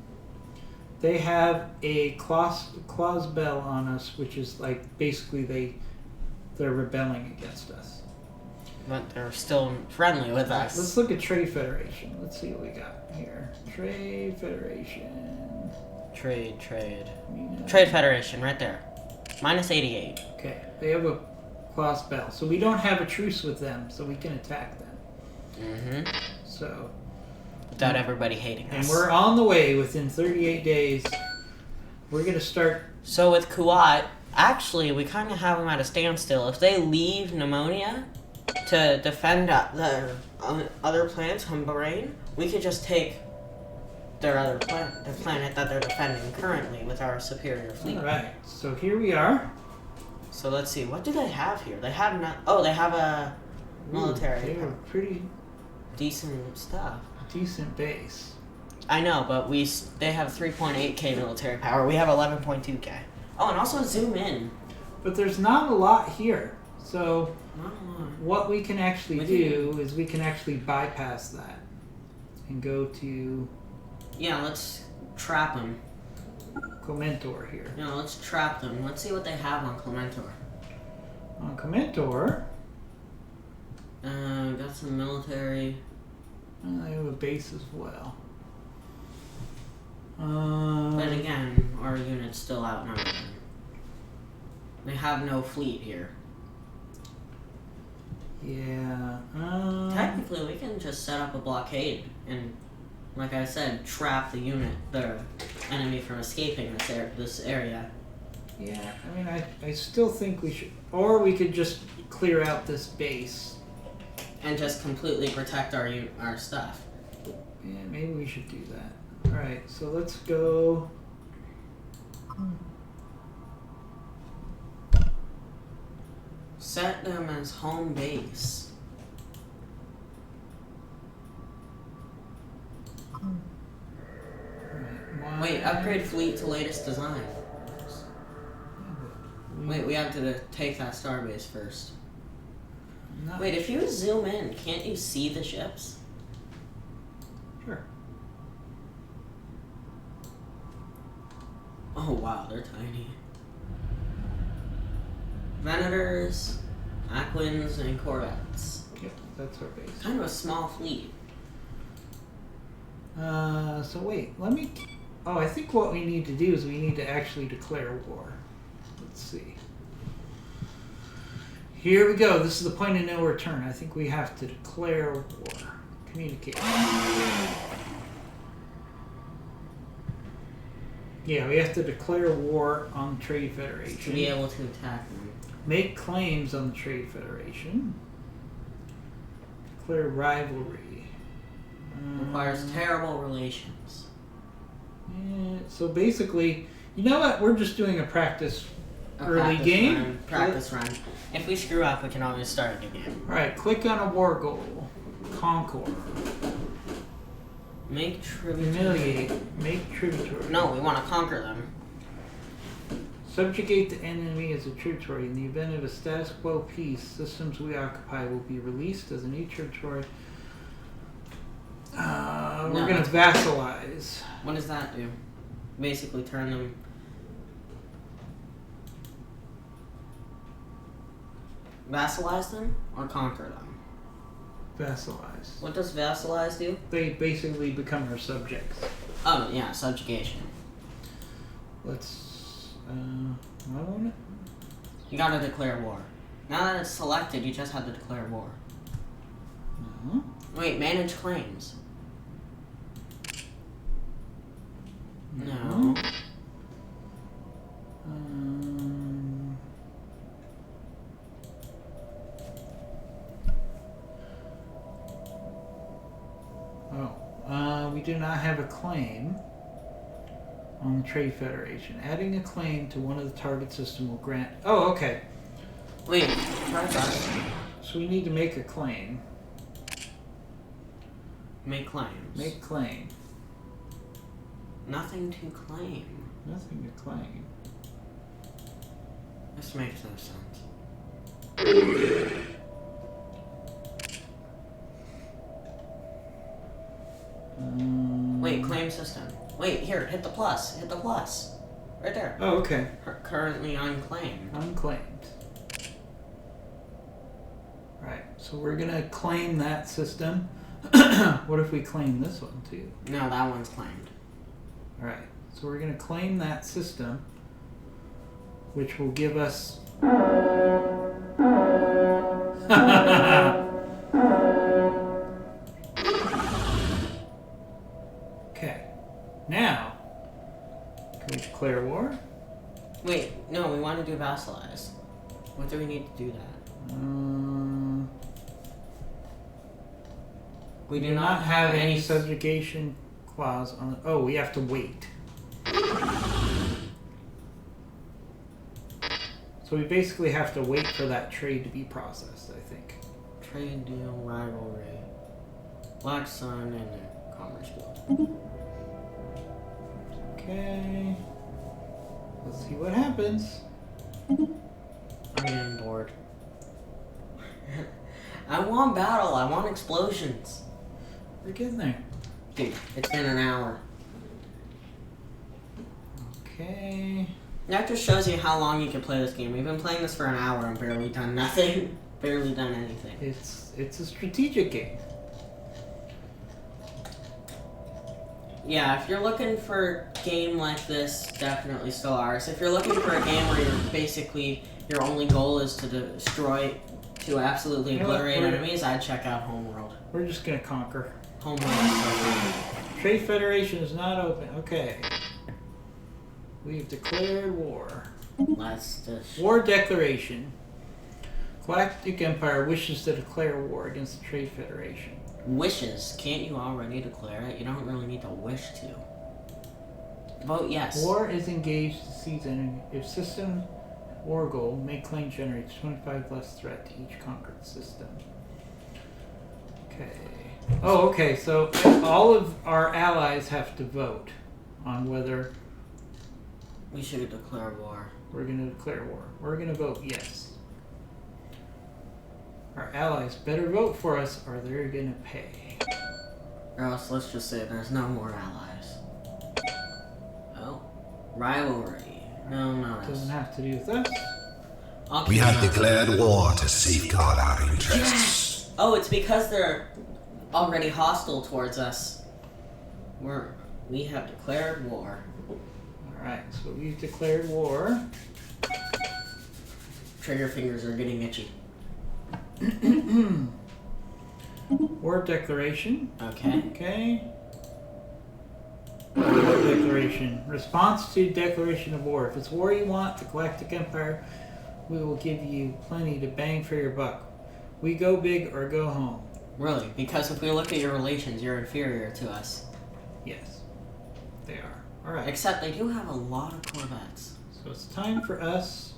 They have a clause bell on us, which is like basically they're rebelling against us. But they're still friendly with us. Let's look at Trade Federation. Let's see what we got here. Trade Federation. Trade. Yeah. Trade Federation, right there. Minus 88. Okay, they have a clause bell, so we don't have a truce with them, so we can attack them. Mm-hmm. So. Without everybody hating us. And we're on the way. Within 38 days, we're gonna start. So with Kuwait, actually, we kind of have them at a standstill. If they leave Pneumonia to defend the other planets, Humbaran, we could just take their other planet, the planet that they're defending currently with our superior fleet. All right, so here we are. So let's see, what do they have here? They have not. Oh, they have a military. They were pretty Decent stuff. decent base. I know, but they have 3.8k military power. We have 11.2k. Oh, and also zoom in. But there's not a lot here. So Not a lot. what we can actually We do is we can actually bypass that and go to Yeah, let's trap them. Clementor here. No, let's trap them. Let's see what they have on Clementor. On Clementor, Got some military. they have a base as well. But again, our unit's still outnumbered. They have no fleet here. Yeah. Technically, we can just set up a blockade and, like I said, trap the enemy from escaping this area. Yeah, I mean, I still think we should, or we could just clear out this base. And just completely protect our stuff. Yeah, maybe we should do that. All right, so let's go. Set them as home base. Wait, upgrade fleet to latest design. Wait, we have to take that starbase first. Wait, if you zoom in, can't you see the ships? Sure. Oh wow, they're tiny. Venators, Aquins, and Corvettes. Yep, that's our base. Kind of a small fleet. So wait, let me. Oh, I think what we need to do is we need to actually declare war. Let's see. Here we go. This is the point of no return. I think we have to declare war. Communicate. Yeah, we have to declare war on the Trade Federation. To be able to attack them. Make claims on the Trade Federation. Declare rivalry. Requires terrible relations. Yeah, so basically, you know what? We're just doing a practice early game. Practice run. If we screw up, we can always start a game. Alright, click on a war goal. Conquer. Make tributary. Humiliate. Make tributary. No, we want to conquer them. Subjugate the enemy as a territory. In the event of a status quo peace, systems we occupy will be released as a new territory. We're going to vassalize. What does that do? Basically turn them... Vassalize them or conquer them? Vassalize. What does vassalize do? They basically become our subjects. Oh, yeah, subjugation. Let's... I want it. You gotta declare war. Now that it's selected, you just have to declare war. No. Wait, manage claims. No. We do not have a claim on the Trade Federation. Adding a claim to one of the target system will grant... Oh, okay. Wait, try that. So we need to make a claim. Make claims. Make claim. Nothing to claim. Nothing to claim. This makes no sense. Wait, claim system. Wait, here, hit the plus. Hit the plus. Right there. Oh, okay. Currently unclaimed. Unclaimed. Right, so we're gonna claim that system. What if we claim this one too? No, that one's claimed. Alright, so we're gonna claim that system, which will give us... Okay, now, can we declare war? Wait, no, we want to do vassalize. What do we need to do that? We do not have any subjugation clause on the... Oh, we have to wait. So we basically have to wait for that trade to be processed, I think. Trade deal, rivalry, Black Sun, and the Commerce Guild. Okay. Let's see what happens. I'm getting bored. I want battle. I want explosions. We're getting there. Dude, it's been an hour. Okay. That just shows you how long you can play this game. We've been playing this for an hour and barely done nothing. Barely done anything. It's a strategic game. Yeah, if you're looking for a game like this, definitely Stellaris. If you're looking for a game where your only goal is to destroy, to absolutely obliterate enemies, I'd check out Homeworld. We're just gonna conquer. Homeworld is so good. Trade Federation is not open. Okay. We've declared war. Let's just... War declaration. Galactic Empire wishes to declare war against the Trade Federation. Wishes. Can't you already declare it? You don't really need to wish to. Vote yes. War is engaged to seize enemy. If system war goal, make claim generates 25 less threat to each conquered system. Okay. Oh, okay. So all of our allies have to vote on whether we should declare war. We're going to declare war. We're going to vote yes. Our allies better vote for us or they're going to pay. Or else let's just say there's no more allies. Oh. Rivalry. No. Doesn't have to do with us. We have declared war to safeguard our interests. Oh, it's because they're already hostile towards us. We have declared war. Alright, so we've declared war. Trigger fingers are getting itchy. War declaration. Okay. War declaration. Response to declaration of war. If it's war you want, the Galactic Empire, we will give you plenty to bang for your buck. We go big or go home. Really? Because if we look at your relations, you're inferior to us. Yes, they are. Alright. Except they do have a lot of Corvettes. So it's time for us.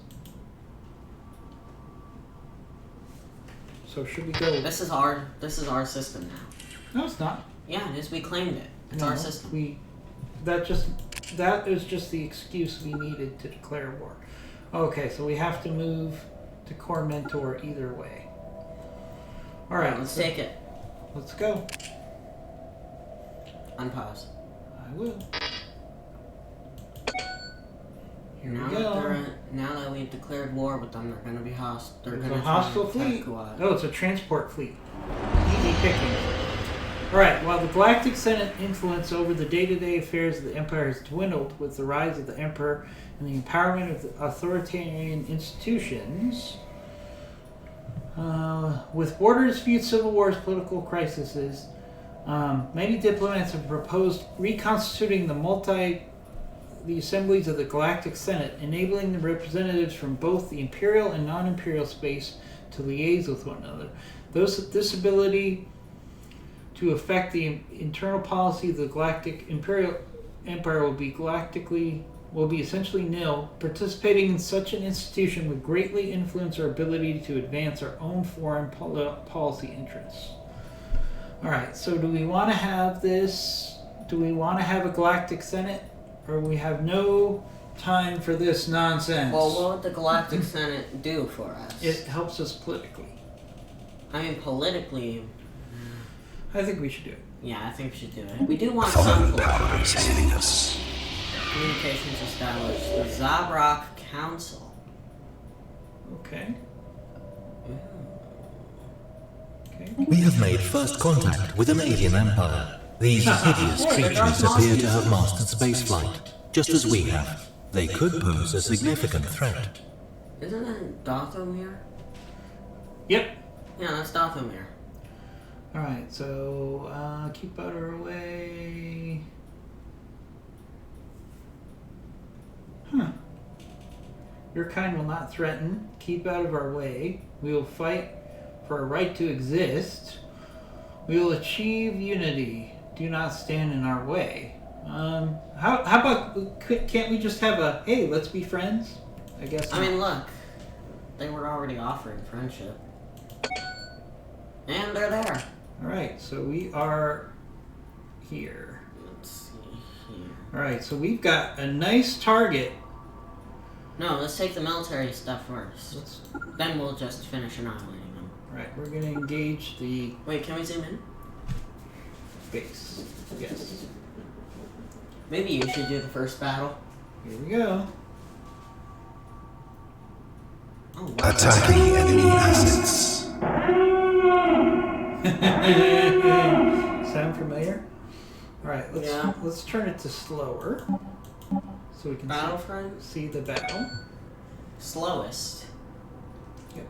So should we go? This is our system now. No, it's not. Yeah, it is. We claimed it. It's our system. That just that is just the excuse we needed to declare war. Okay, so we have to move to Core Mentor either way. All right, Let's take it. Let's go. Unpause. I will. Here Now we go. now that we've declared war with them, they're going to be hostile. They're There's going a to hostile fleet. Kuwait. Oh, it's a transport fleet. Easy picking. Alright, while the Galactic Senate influence over the day-to-day affairs of the Empire has dwindled with the rise of the Emperor and the empowerment of the authoritarian institutions, with border disputes, civil wars, political crises, many diplomats have proposed reconstituting the assemblies of the Galactic Senate, enabling the representatives from both the Imperial and non-Imperial space to liaise with one another. This ability to affect the internal policy of the Galactic Imperial Empire will be essentially nil. Participating in such an institution would greatly influence our ability to advance our own foreign policy interests. Alright, so do we want to have this? Do we want to have a Galactic Senate? Or we have no time for this nonsense? Well, what would the Galactic Senate do for us? It helps us politically. I mean, politically... I think we should do it. Yeah, I think we should do it. We do want some Foreign political power is hailing us. communications established. The Zabrok Council. Okay. Okay. We have made first contact with an alien empire. These hideous creatures appear to have mastered spaceflight, just as we have. They could pose a significant threat. Isn't that Dathomir? Yep. Yeah, that's Dathomir. Alright, so keep out of our way. Huh. Your kind will not threaten. Keep out of our way. We will fight for a right to exist. We will achieve unity. Do not stand in our way. How about, can't we just have a, hey, let's be friends? I guess I mean, look. They were already offering friendship. And they're there. Alright, so we are here. Let's see here. Alright, so we've got a nice target. No, let's take the military stuff first. Then we'll just finish annihilating them. Alright, we're going to engage the Wait, can we zoom in? base. Yes. Maybe you should do the first battle. Here we go. Oh, wow. Attacking enemy assets. Sound familiar? Alright, Yeah. let's turn it to slower. So we can Battlefront? see the battle. Slowest. Yep.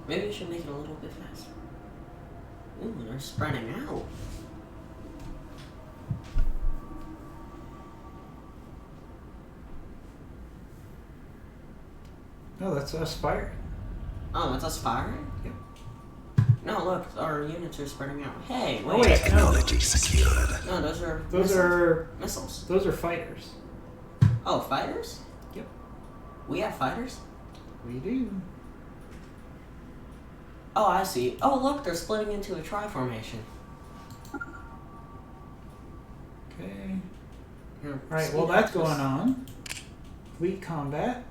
Maybe we should make it a little bit faster. Ooh, they're spreading out. No, that's us firing. Oh, that's us firing? Yep. No, look, our units are spreading out. Hey, Oh, wait. wait. Technology secured. No, those are Those missiles. are missiles. those are fighters. Oh, fighters? Yep. We have fighters? We do. Oh, I see. Oh, look, they're splitting into a tri-formation. Okay. Here, Alright, well speed that's up going this. on. Fleet combat.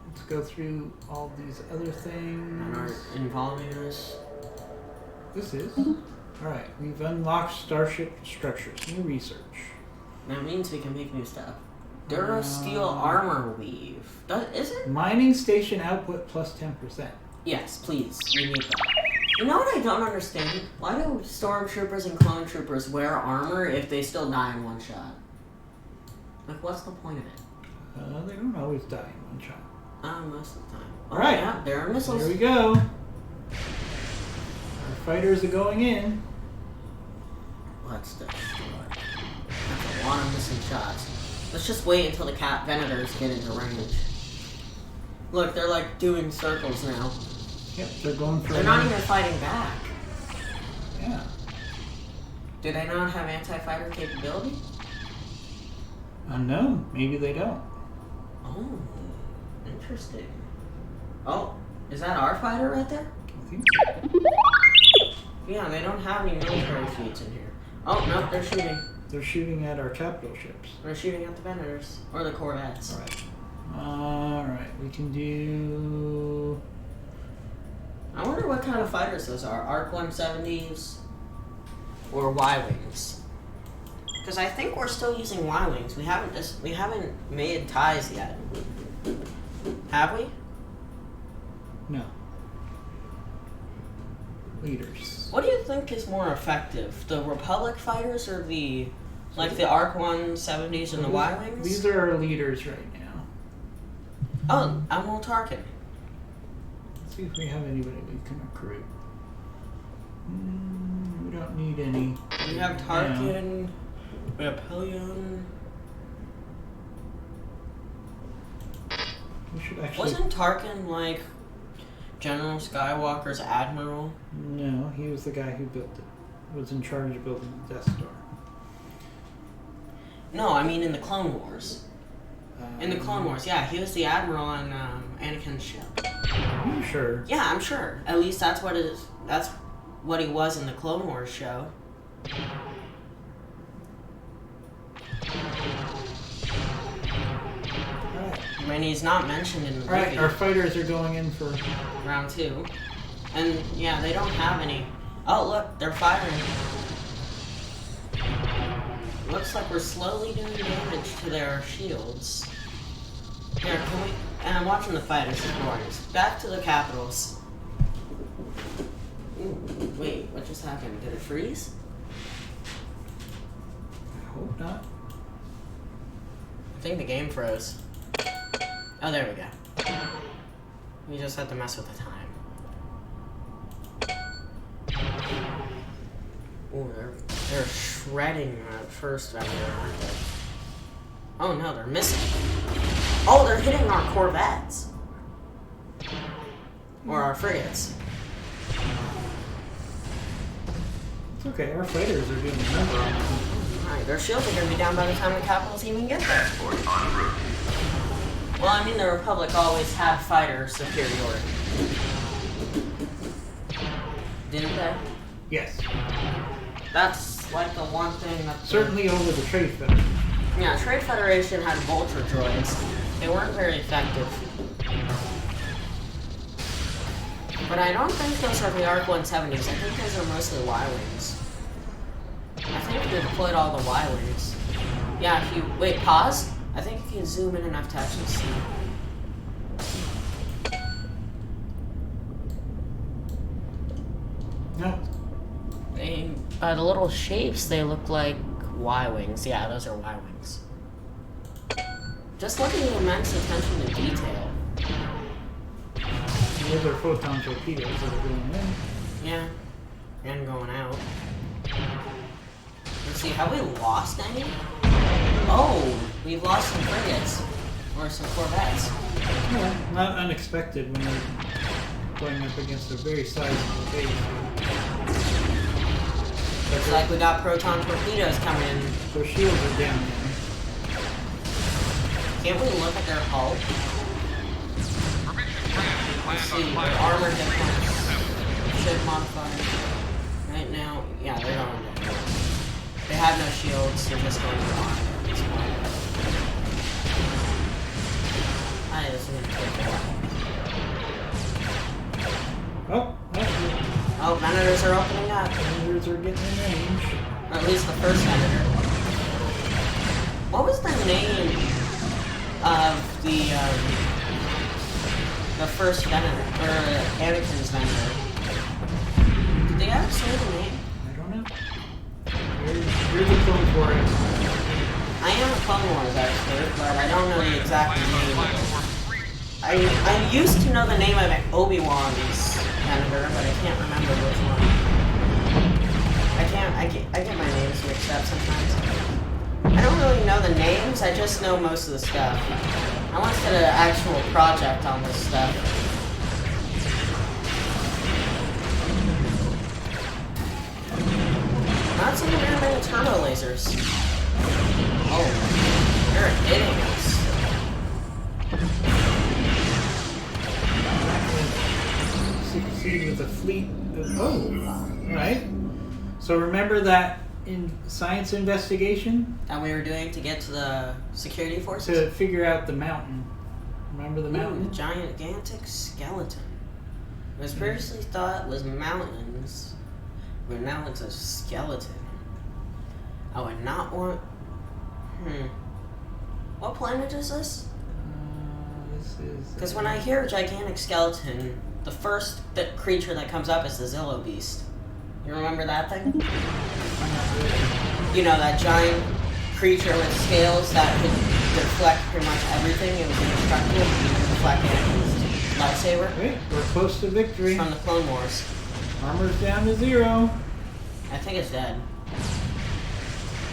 Let's go through all these other And are things. involving us. This is. Alright, we've unlocked starship structures. New research. That means we can make new stuff. Durasteel armor weave. Is it? Mining station output plus 10%. Yes, please. We need that. You know what I don't understand? Why do stormtroopers and clone troopers wear armor if they still die in one shot? Like, what's the point of it? They don't always die in one shot. Most of the time. Oh, Alright. yeah, there are missiles. Here we go. Our fighters are going in. Let's destroy. That's a lot of missing shots. Let's just wait until the Cat Venators get into range. Look, they're like doing circles now. Yep, they're going for They're not even fighting back. Yeah. Do they not have anti-fighter capability? Unknown. Maybe they don't. Oh, interesting. Oh, is that our fighter right there? I think so. Yeah, they don't have any military feats in here. Oh, no, they're shooting. They're shooting at our capital ships. They're shooting at the Venators. Or the Corvettes. Alright, we can do... I wonder what kind of fighters those are. Arc 170s or Y-Wings. Because I think we're still using Y-Wings. We haven't made ties yet. Have we? No. Leaders. What do you think is more effective? The Republic fighters or the Arc 170s and the Y-Wings? These are our leaders right now. Oh, Admiral Tarkin. Let's see if we have anybody we can recruit. We don't need any. We have Tarkin. We have Pillion. We should actually... Wasn't Tarkin like General Skywalker's admiral? No, he was the guy who built it. Was in charge of building the Death Star. No, I mean in the Clone Wars. In the Clone Wars, yeah, he was the admiral on Anakin's ship. Are you sure? Yeah, I'm sure. At least that's what he was in the Clone Wars show. I mean, he's not mentioned in the movie. Alright, our fighters are going in for... round 2. And, yeah, they don't have any... Oh, look, they're firing. Looks like we're slowly doing damage to their shields. Here, can we... And I'm watching the fighters, of course. Back to the capitals. Ooh, wait, what just happened? Did it freeze? I hope not. I think the game froze. Oh, there we go. We just had to mess with the time. Ooh, they're shredding that first vendor, aren't they? Oh no, they're missing. Oh, they're hitting our corvettes. Or our frigates. It's okay, our fighters are doing a number on them. Alright, their shields are going to be down by the time the capitals even get there. Well, I mean, the Republic always had fighter superiority. Didn't they? Yes. That's like the one thing that... Certainly over the Trade Federation. Yeah, Trade Federation had Vulture droids. They weren't very effective. But I don't think those are the Arc 170s. I think those are mostly Y-Wings. I think they deployed all the Y-Wings. Yeah, if you... Wait, pause? I think you can zoom in enough to actually see. No. They, by the little shapes, they look like Y-Wings. Yeah, those are Y-Wings. Just look at the immense attention to detail. Those are photon torpedoes that are going in. Yeah, and going out. Let's see, have we lost any? Oh, we've lost some frigates. Or some corvettes. Yeah, not unexpected when you're going up against a very sizable base. Looks like we got proton torpedoes coming in. Their shields are down now. Can't we look at their hull? Let's see, their armor difference. Ship modifier. Right now, yeah, they're going down. They have no shields, they're just going to armor at this point. This is going to take a while. Oh, that's good. Oh, Venators are opening up. Vendors are getting in range. Or at least the first Venator. What was the name of the first Venator? Or Anakin's Venator? Did they ever say the name? I don't know. Here's the Clone Wars. I am a Clone Wars expert, but I don't know the exact name. I used to know the name of Obi-Wan's Venator, but I can't remember which one. I get my names mixed up sometimes. I don't really know the names, I just know most of the stuff. I want to get an actual project on this stuff. Not seeing very many turbo lasers. Oh, they're hitting us. Succeed with a fleet of... Oh, right. So remember that science investigation that we were doing to get to the security forces? to figure out the mountain. Remember the mountain? Gigantic skeleton. It was previously thought was mountains, but now it's a skeleton. I would not want... What planet is this? This is... Because when I hear gigantic skeleton, the first creature that comes up is the Zillow Beast. You remember that thing? You know, that giant creature with scales that could deflect pretty much everything. It was indestructible. You could deflect his lightsaber. Wait, we're close to victory. From the Clone Wars. Armor's down to 0. I think it's dead.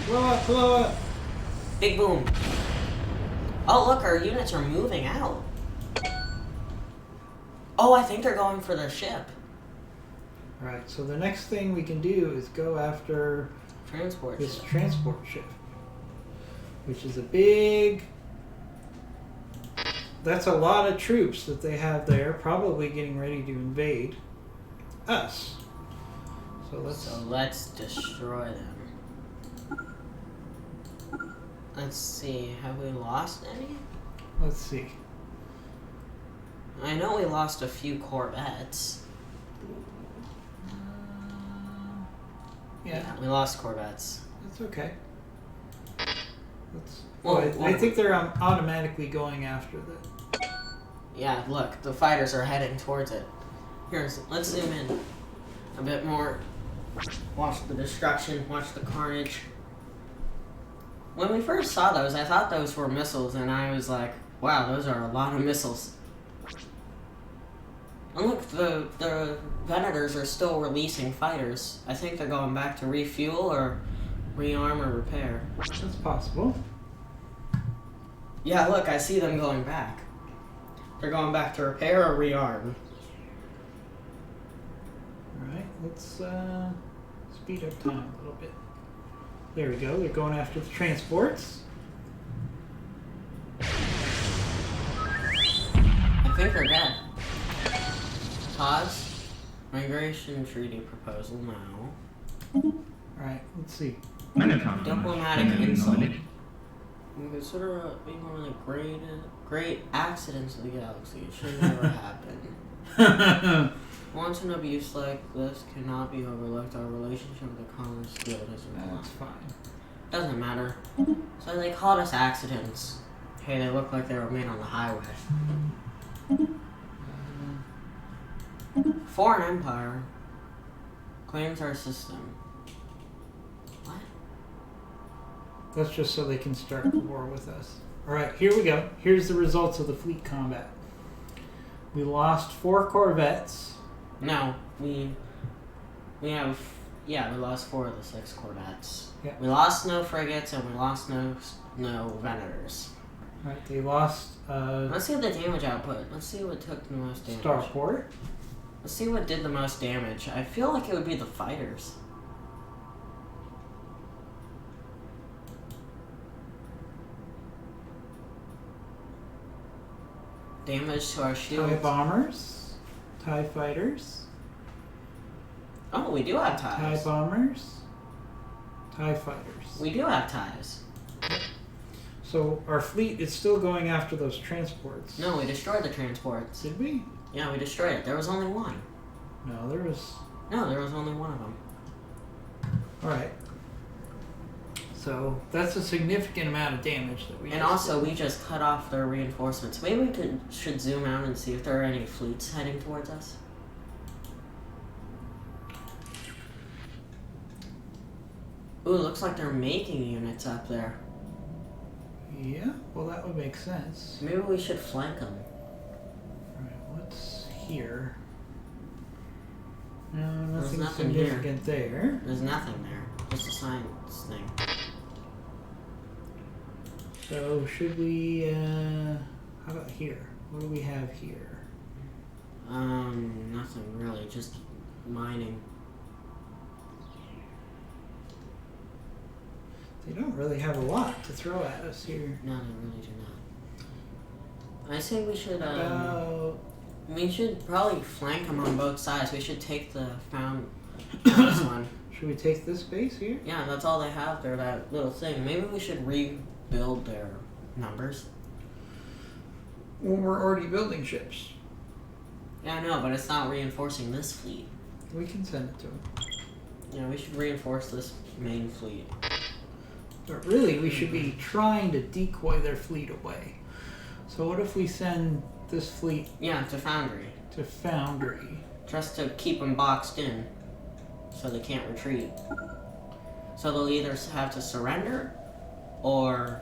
Blow up, blow up. Big boom. Oh, look, our units are moving out. Oh, I think they're going for their ship. Alright, so the next thing we can do is go after this transport ship. Which is a big... That's a lot of troops that they have there, probably getting ready to invade us. So let's destroy them. Let's see, have we lost any? Let's see. I know we lost a few Corvettes. Yeah. We lost Corvettes. That's okay. I think they're automatically going after that. Yeah, look, the fighters are heading towards it. Let's zoom in a bit more. Watch the destruction, watch the carnage. When we first saw those, I thought those were missiles, and I was like, wow, those are a lot of missiles. And look, the Venators are still releasing fighters. I think they're going back to refuel or rearm or repair. That's possible. Yeah, look, I see them going back. They're going back to repair or rearm. Alright, let's speed up time a little bit. There we go, they're going after the transports. I think they're dead. Pause. Migration treaty proposal now. Alright, let's see. Diplomatic insult. We consider being one of the great accidents of the galaxy. It should never happen. Wanton abuse like this cannot be overlooked. Our relationship with the commerce guild is important. That's fine. Doesn't matter. So they called us accidents. Hey, they look like they were made on the highway. Foreign Empire claims our system. What? That's just so they can start the war with us. Alright, here we go. Here's the results of the fleet combat. We lost 4 corvettes. No, we lost 4 of the 6 corvettes. Yeah. We lost no frigates and we lost no Venators. Right, they lost Let's see the damage output. Let's see what took the most damage. Starport. Let's see what did the most damage. I feel like it would be the fighters. Damage to our shields. TIE bombers. TIE fighters. Oh, we do have TIE ties. bombers. TIE fighters. We do have ties. So our fleet is still going after those transports. No, we destroyed the transports. Did we? Yeah, we destroyed it. There was only one. No, there was... No, there was only one of them. Alright. So that's a significant amount of damage that we And just also, did. we just cut off their reinforcements. Maybe we should zoom out and see if there are any fleets heading towards us. Ooh, looks like they're making units up there. Yeah, well that would make sense. Maybe we should flank them. Alright, what's here? No, There's nothing nothing significant there. There's nothing there. Just a science thing. So should we, how about here? What do we have here? Nothing really. Just mining. They don't really have a lot to throw at us here. No, they really do not. I say we should, we should probably flank them on both sides. We should take the this one. Should we take this base here? Yeah, that's all they have there, that little thing. Maybe we should rebuild their numbers. Well, we're already building ships. Yeah, I know, but it's not reinforcing this fleet. We can send it to them. Yeah, we should reinforce this main fleet. But really, we should be trying to decoy their fleet away. So what if we send this fleet Yeah, to Foundry. to Foundry? Just to keep them boxed in, so they can't retreat. So they'll either have to surrender, or...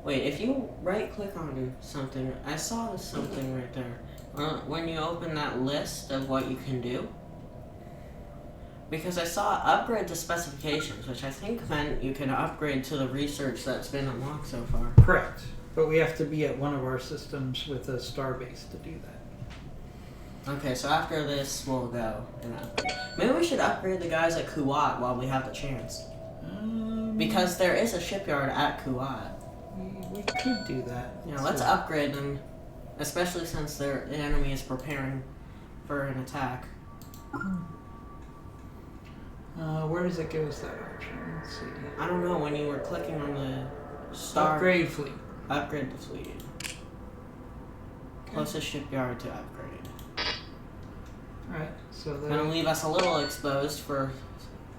Wait, if you right-click on something, I saw this something right there. When you open that list of what you can do, because I saw upgrade to specifications, which I think meant you can upgrade to the research that's been unlocked so far. Correct. But we have to be at one of our systems with a starbase to do that. Okay, so after this, we'll go and upgrade. Maybe we should upgrade the guys at Kuwait while we have the chance. Because there is a shipyard at Kuwait. We could do that. Yeah, let's upgrade them, especially since the enemy is preparing for an attack. Where does it give us that option? Let's see. I don't know, when you were clicking on the star... Upgrade fleet. Upgrade the fleet. Closest shipyard to upgrade. Alright, so Gonna leave us a little exposed for...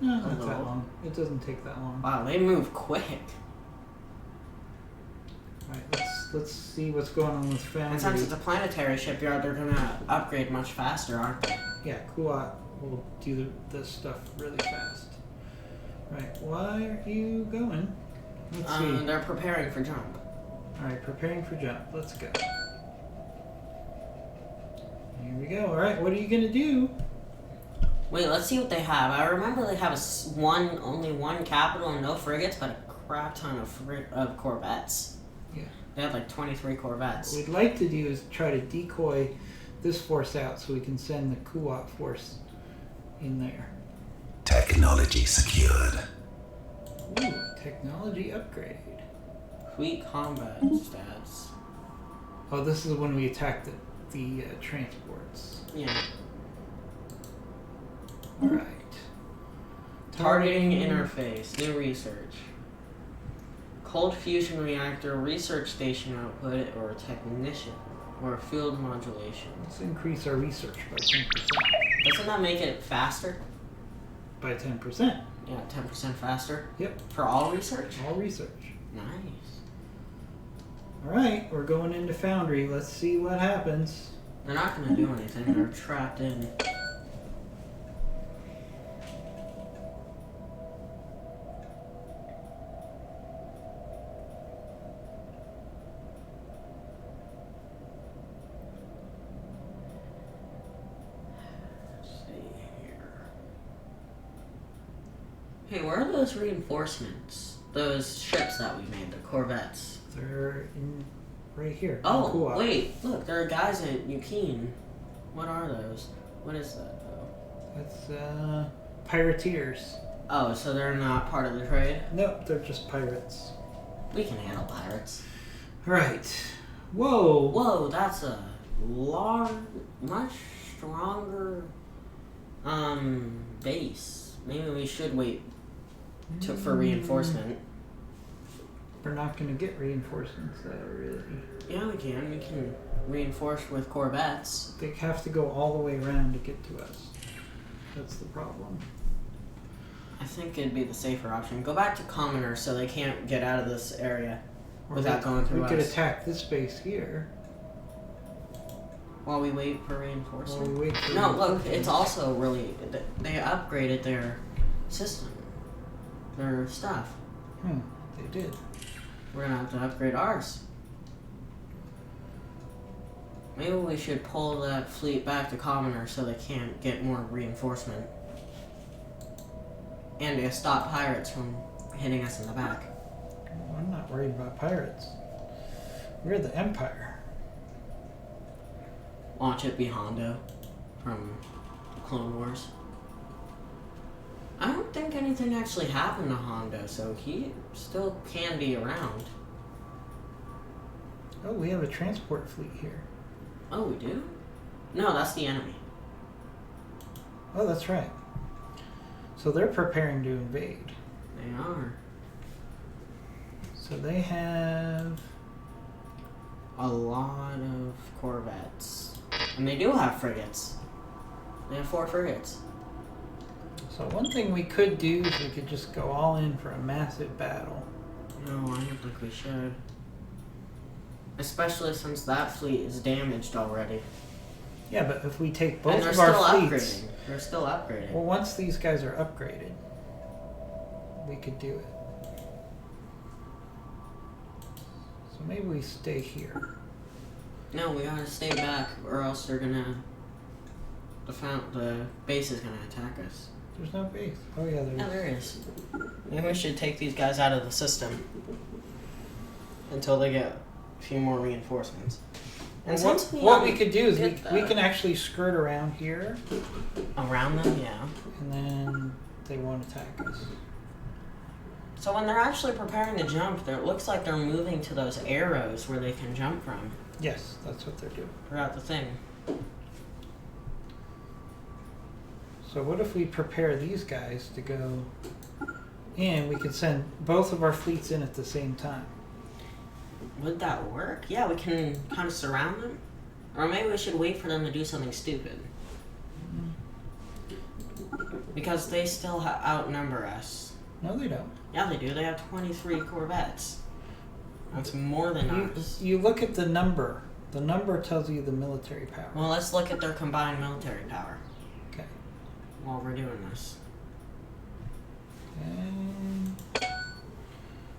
No, not that long. It doesn't take that long. Wow, they move quick. Alright, let's see what's going on with Foundry. And since it's a planetary shipyard, they're gonna upgrade much faster, aren't they? Yeah, Kuwait will do this stuff really fast. Right, why are you going? Let's see. They're preparing for jump. Alright, preparing for jump. Let's go. Here we go. Alright, what are you gonna do? Wait, let's see what they have. I remember they have only one capital and no frigates, but a crap ton of corvettes. Yeah. They have like 23 corvettes. What we'd like to do is try to decoy this force out so we can send the Kuwait force in there. Technology secured. Ooh, technology upgrade. Weak combat stats. Oh, this is when we attack the transports. Yeah. Alright. Targeting interface. New research. Cold fusion reactor, research station output, or technician, or field modulation. Let's increase our research by 10%. Doesn't that make it faster? By 10%. Yeah, 10% faster? Yep. For all research? All research. Nice. Alright, we're going into Foundry. Let's see what happens. They're not going to do anything. They're trapped in. Hey, where are those reinforcements? Those ships that we made, the corvettes. They're in right here. Oh, Kuwait. wait, look, there are guys at Yukine. What are those? What is that, though? That's, pirateers. Oh, so they're not part of the trade? Nope, they're just pirates. We can handle pirates. Right. Whoa. Whoa, that's a much stronger, base. Maybe we should wait for reinforcement. We're not going to get reinforcements, though, really. Yeah, we can. We can reinforce with corvettes. They have to go all the way around to get to us. That's the problem. I think it'd be the safer option. Go back to Commoner so they can't get out of this area without going through us. We could attack this base here. While we wait for reinforcement? While we wait for no, look, reinforcement. it's also really... They upgraded their system. Their stuff. They did. We're gonna have to upgrade ours. Maybe we should pull that fleet back to Commoner so they can't get more reinforcement. And to stop pirates from hitting us in the back. Well, I'm not worried about pirates. We're the Empire. Watch it be Hondo from Clone Wars. I don't think anything actually happened to Hondo, so he still can be around. Oh, we have a transport fleet here. Oh, we do? No, that's the enemy. Oh, that's right. So they're preparing to invade. They are. So they have A lot of corvettes. And they do have frigates. They have 4 frigates. So one thing we could do is we could just go all in for a massive battle. No, I don't think we should. Especially since that fleet is damaged already. Yeah, but if we take And both they're of still our fleets, upgrading. They're still upgrading. well, once these guys are upgraded, we could do it. So maybe we stay here. No, we gotta stay back, or else they're gonna. The base is gonna attack us. There's no base. Oh yeah, Yeah, there there is. Maybe we should take these guys out of the system until they get a few more reinforcements. And Well, since what we could do is we get can actually skirt around here, around them, yeah. and then they won't attack us. So when they're actually preparing to jump, it looks like they're moving to those arrows where they can jump from Yes, that's what they're doing. throughout the thing. So what if we prepare these guys to go in? We could send both of our fleets in at the same time. Would that work? Yeah, we can kind of surround them. Or maybe we should wait for them to do something stupid. Because they still outnumber us. No, they don't. Yeah, they do. They have 23 corvettes. That's more than ours. You look at the number. The number tells you the military power. Well, let's look at their combined military power Okay. while we're doing this. And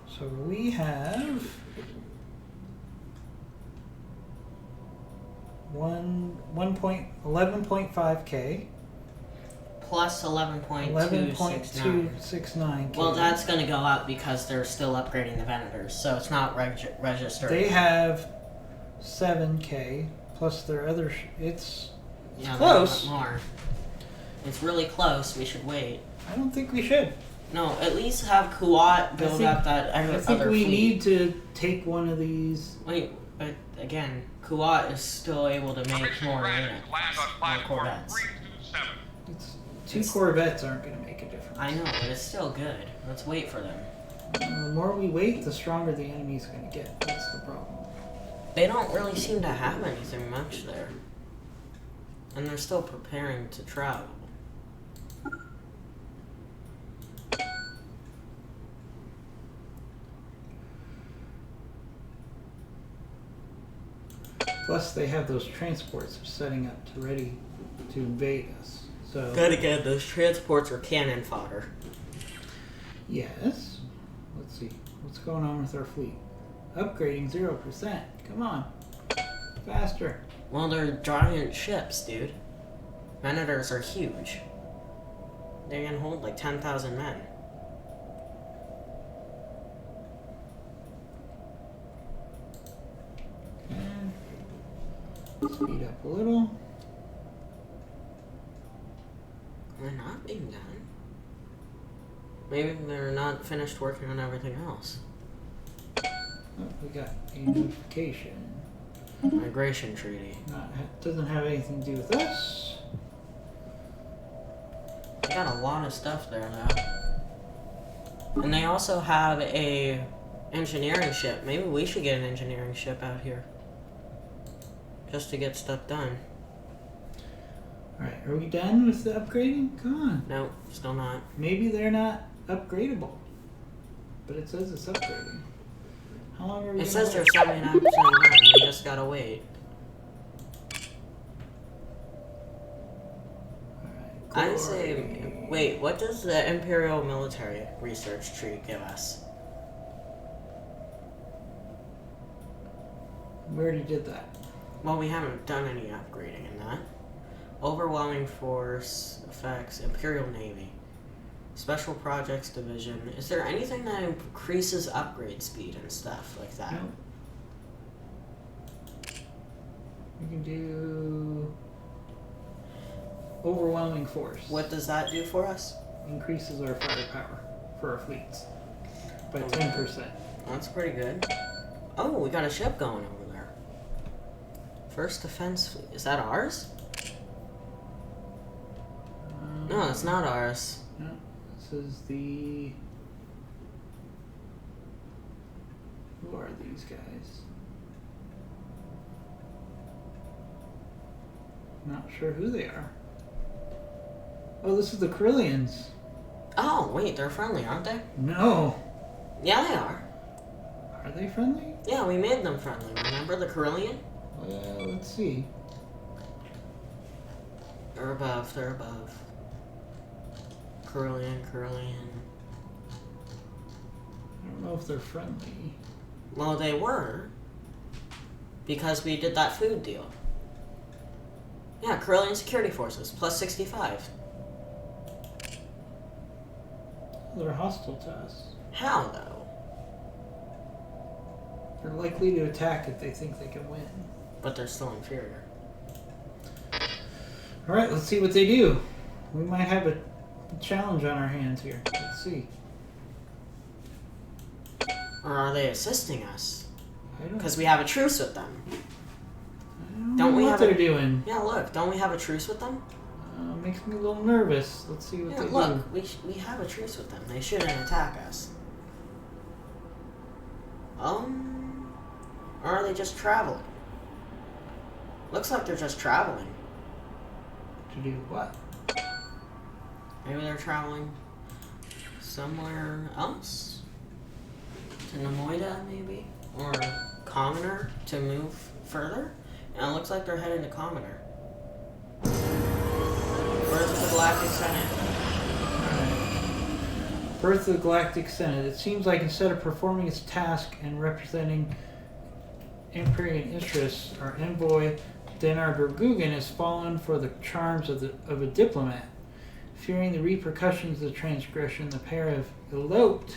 so we have 11.5k. Plus 11.269. 11.269k. Well, that's going to go up because they're still upgrading the Venators, so it's not registered. They have 7k plus their other. It's yeah, close. they want more. It's really close. We should wait. I don't think we should. No, at least have Kuwait build up that I other think we fleet. need to take one of these. Wait, but again, Kuwait is still able to make Permission more granted units, to land on more platform corvettes. 327. It's, two Corvettes aren't going to make a difference. I know, but it's still good. Let's wait for them. The more we wait, the stronger the enemy's going to get. That's the problem. They don't really seem to have anything much there. And they're still preparing to travel. Plus, they have those transports setting up to ready to invade us. So Good again, those transports are cannon fodder. yes. Let's see what's going on with our fleet. Upgrading 0%. Come on, faster. Well, they're giant ships, dude. Venators are huge. They can hold like 10,000 men. And speed up a little. They're not being done. Maybe they're not finished working on everything else. Oh, we got a notification. Migration treaty. Doesn't have anything to do with us. They got a lot of stuff there though. And they also have a engineering ship. Maybe we should get an engineering ship out here. Just to get stuff done. Alright, are we done with the upgrading? Come on. No, still not. Maybe they're not upgradable. But it says it's upgrading. How long are we It gonna says they're wait? 79% done. We just gotta wait. Alright, I say, wait, what does the Imperial Military Research Tree give us? we already did that. Well, we haven't done any upgrading in that. Overwhelming Force Effects, Imperial Navy, Special Projects Division. Is there anything that increases upgrade speed and stuff like that? No. We can do overwhelming force. What does that do for us? Increases our firepower for our fleets by 10%. That's pretty good. Oh, we got a ship going over there. First Defense Fleet. Is that ours? No, it's not ours. No. This is the... Who are these guys? Not sure who they are. Oh, this is the Corellians. Oh, wait, they're friendly, aren't they? No. Yeah, they are. Are they friendly? Yeah, we made them friendly. Remember the Corellian? Well, let's see. They're above, they're above. Corellian. I don't know if they're friendly. Well, they were. Because we did that food deal. Yeah, Corellian Security Forces, plus 65. They're hostile to us. How, though? They're likely to attack if they think they can win. But they're still inferior. Alright, let's see what they do. We might have a challenge on our hands here. Let's see. Or are they assisting us? I don't Because we have a truce with them. don't Don't know we what have they're a- doing. Yeah, look, don't we have a truce with them? Makes me a little nervous. Let's see what Yeah, they look, do. we have a truce with them. They shouldn't attack us. Or are they just traveling? Looks like they're just traveling. To do what? Maybe they're traveling somewhere else? To Nemoida, maybe? Or Commoner to move further? And it looks like they're heading to Commoner. Where's the Galactic Senate? Birth of the Galactic Senate. It seems like instead of performing its task and representing Empyrean interests, our envoy, Denar Gorgugan, has fallen for the charms of a diplomat. Fearing the repercussions of the transgression, the pair have eloped.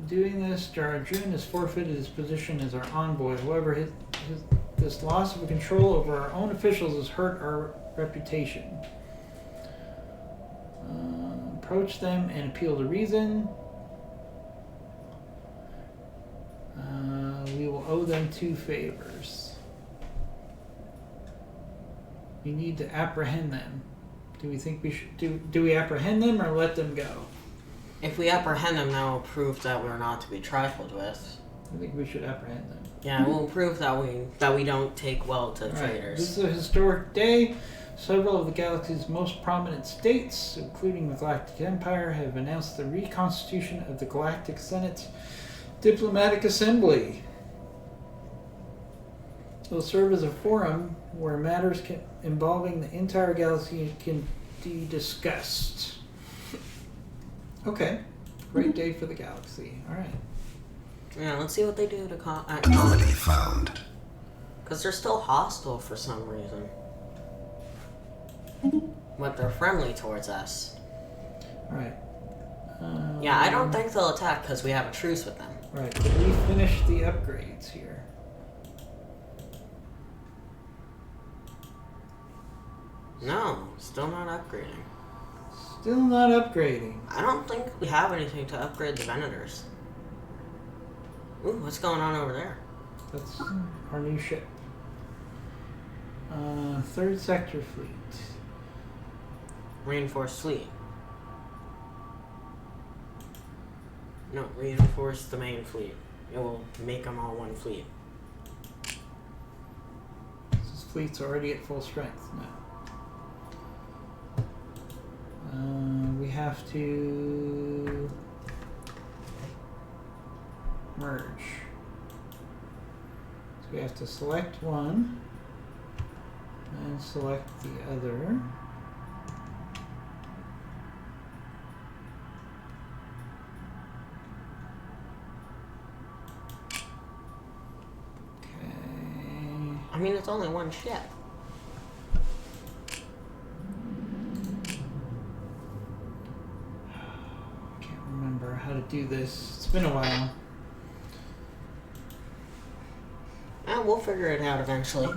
Doing this, Jarajun has forfeited his position as our envoy. However, this loss of control over our own officials has hurt our reputation. Approach them and appeal to reason. We will owe them 2 favors. We need to apprehend them. Do we think we should do we apprehend them or let them go? If we apprehend them, that will prove that we're not to be trifled with. I think we should apprehend them. Yeah, it will prove that we don't take well to Right. traitors. This is a historic day. Several of the galaxy's most prominent states, including the Galactic Empire, have announced the reconstitution of the Galactic Senate Diplomatic Assembly. It will serve as a forum where matters involving the entire galaxy can be discussed. Okay. Great day for the galaxy. Alright. Yeah, let's see what they do to Anomaly found. Because they're still hostile for some reason. But they're friendly towards us. Alright. Yeah, I don't think they'll attack because we have a truce with them. Right. Did we finish the upgrades here? No, still not upgrading. Still not upgrading. I don't think we have anything to upgrade the Venators. Ooh, what's going on over there? That's our new ship. Third sector fleet. Reinforced fleet. No, reinforce the main fleet. It will make them all one fleet. This fleet's already at full strength now. We have to merge. So we have to select one and select the other. Okay. I mean, it's only one ship. Can't remember how to do this. It's been a while. We'll figure it out eventually.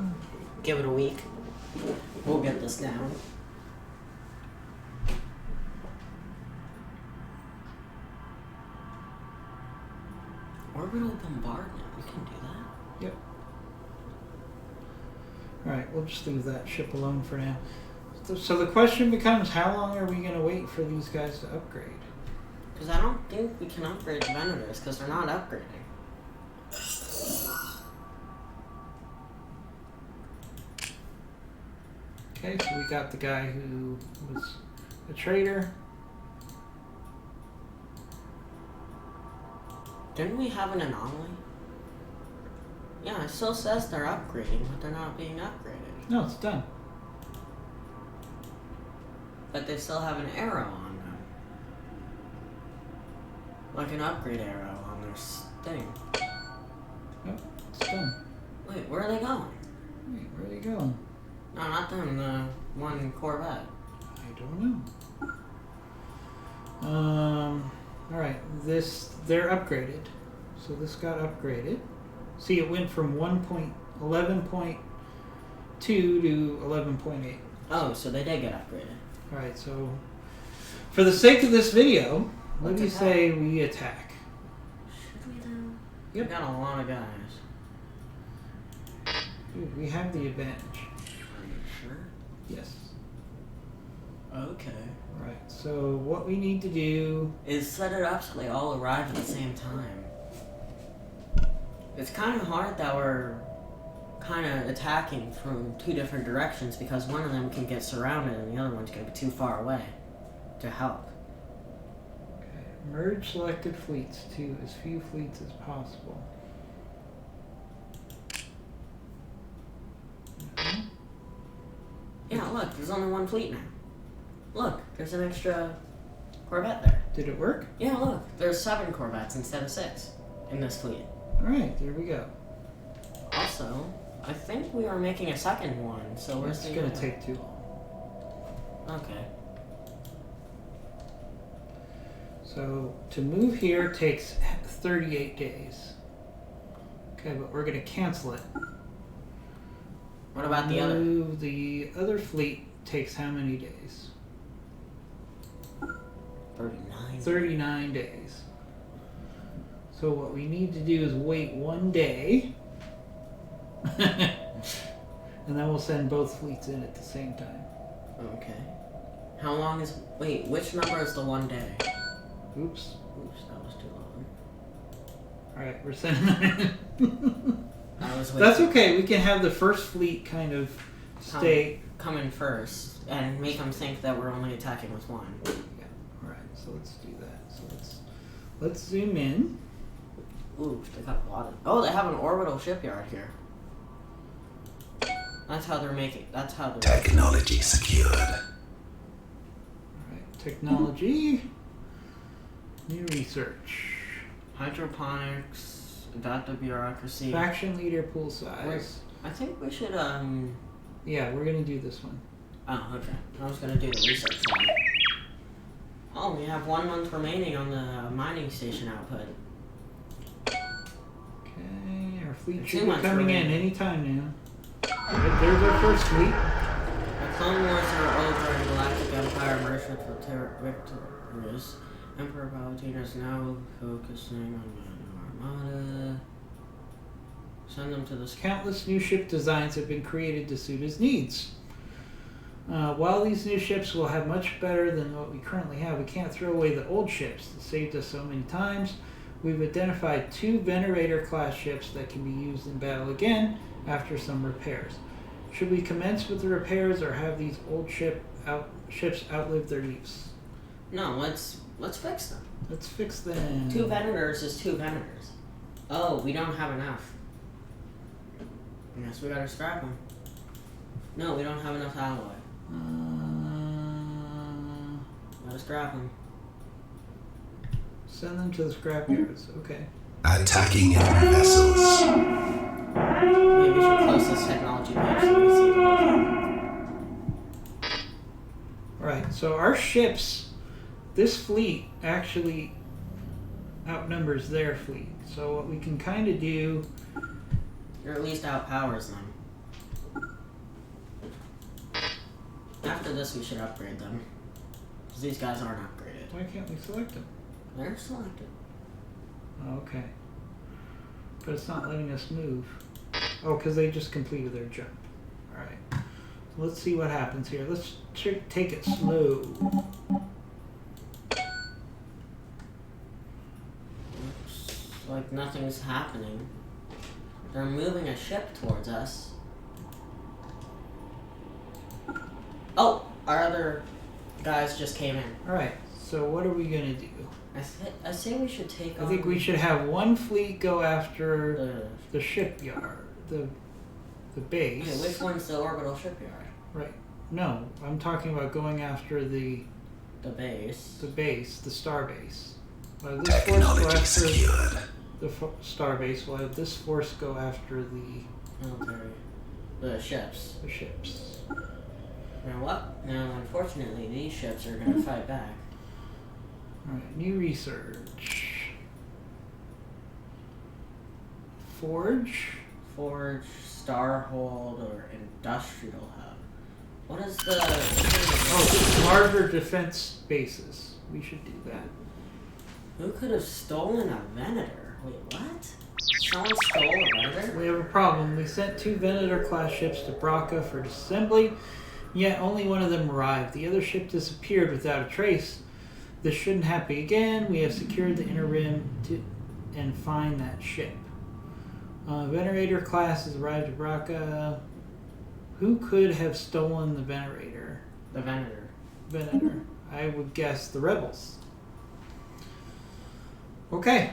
Give it a week. We'll get this down. Orbital bombardment. We can do that. Yep. Alright, we'll just leave that ship alone for now. So the question becomes, how long are we going to wait for these guys to upgrade? Because I don't think we can upgrade the Venators, because they're not upgrading. Okay, so we got the guy who was a traitor. Didn't we have an anomaly? Yeah, it still says they're upgrading, but they're not being upgraded. No, it's done. But they still have an arrow on them. Like an upgrade arrow on their thing. Nope, it's done. Wait, where are they going? Wait, where are they going? No, not them, the one Corvette. I don't know. Alright, they're upgraded. So this got upgraded. See, it went from 1.11.2 to 11.8. Oh, so they did get upgraded. Alright, so for the sake of this video, what do you Let's say we attack? Should we though? Yep. We got a lot of guys. Dude, we have the advantage. Are you sure? Yes. Okay. Alright, so what we need to do... is set it up so they all arrive at the same time. It's kind of hard that we're kind of attacking from two different directions because one of them can get surrounded and the other one's going to be too far away to help. Okay. Merge selected fleets to as few fleets as possible. Mhm. Yeah, look, there's only one fleet now. Look, there's an extra Corvette there. Did it work? Yeah, look, there's 7 Corvettes instead of 6 in this fleet. Alright, there we go. Also, I think we are making a second one, so where's It's the... going to take too long. Okay. So to move here takes 38 days. Okay, but we're going to cancel it. What about the other? The other fleet takes how many days? 39. 39 days. So what we need to do is wait 1 day. And then we'll send both fleets in at the same time. Okay. How long is... Wait, which number is the 1 day? Oops. Oops, that was too long. Alright, we're sending them in. I was waiting. That's okay. We can have the first fleet kind of stay... Come in first and make them think that we're only attacking with one. Yeah. Alright, so let's do that. So let's zoom in. Ooh, they got a lot of... Oh, they have an orbital shipyard here. That's how they're making... That's how they're... Technology secured. Alright, technology. New research. Hydroponics, adaptive bureaucracy. Faction leader pool size. I think we should, Yeah, we're gonna do this one. Oh, okay. I was gonna do the research one. Oh, we have 1 month remaining on the mining station output. Okay, our fleet Two should be months coming in remaining. anytime now. Alright, there's our first fleet. The Clone Wars are over and Galactic Empire merged with victorious. Emperor Palpatine is now focusing on the Armada. Send them to the sky. Countless new ship designs have been created to suit his needs. While these new ships will have much better than what we currently have, we can't throw away the old ships that saved us so many times. We've identified 2 Venerator class ships that can be used in battle again after some repairs. Should we commence with the repairs or have these old ships outlive their use? No, let's fix them. Let's fix them. 2 Venators is 2 Venators. Oh, we don't have enough. I guess we gotta scrap them. No, we don't have enough alloy. Gotta scrap them. Send them to the scrapyards. Okay. Attacking enemy vessels. Maybe we should close this technology page so we can see the whole thing. Alright, so our ships, this fleet actually outnumbers their fleet. So what we can kind of do... Or at least outpowers them. After this, we should upgrade them. Because these guys aren't upgraded. Why can't we select them? They're selected. Oh, okay. But it's not letting us move. Oh, because they just completed their jump. Alright. So let's see what happens here. Let's take it slow. Looks like nothing's happening. They're moving a ship towards us. Oh, our other guys just came in. Alright, so what are we gonna do? I say we should take I think we should have one fleet go after the shipyard, the base. Okay, which one's the orbital shipyard? Right. No, I'm talking about going after the base. The base, the star base. This Technology force go after secured. the star base. We'll have this force go after the military, the ships. The ships. Now what? Now, unfortunately, these ships are going to fight back. Alright, new research. Forge, Starhold, or Industrial Hub. What is the... Oh, larger defense bases. We should do that. Who could have stolen a Venator? Wait, what? Someone stole a Venator? We have a problem. We sent 2 Venator-class ships to Braca for assembly, yet only one of them arrived. The other ship disappeared without a trace. This shouldn't happen again. We have secured the inner rim and find that ship. Venerator class has arrived at Braca. Who could have stolen the Venerator? The Venator. Venator. I would guess the rebels. Okay.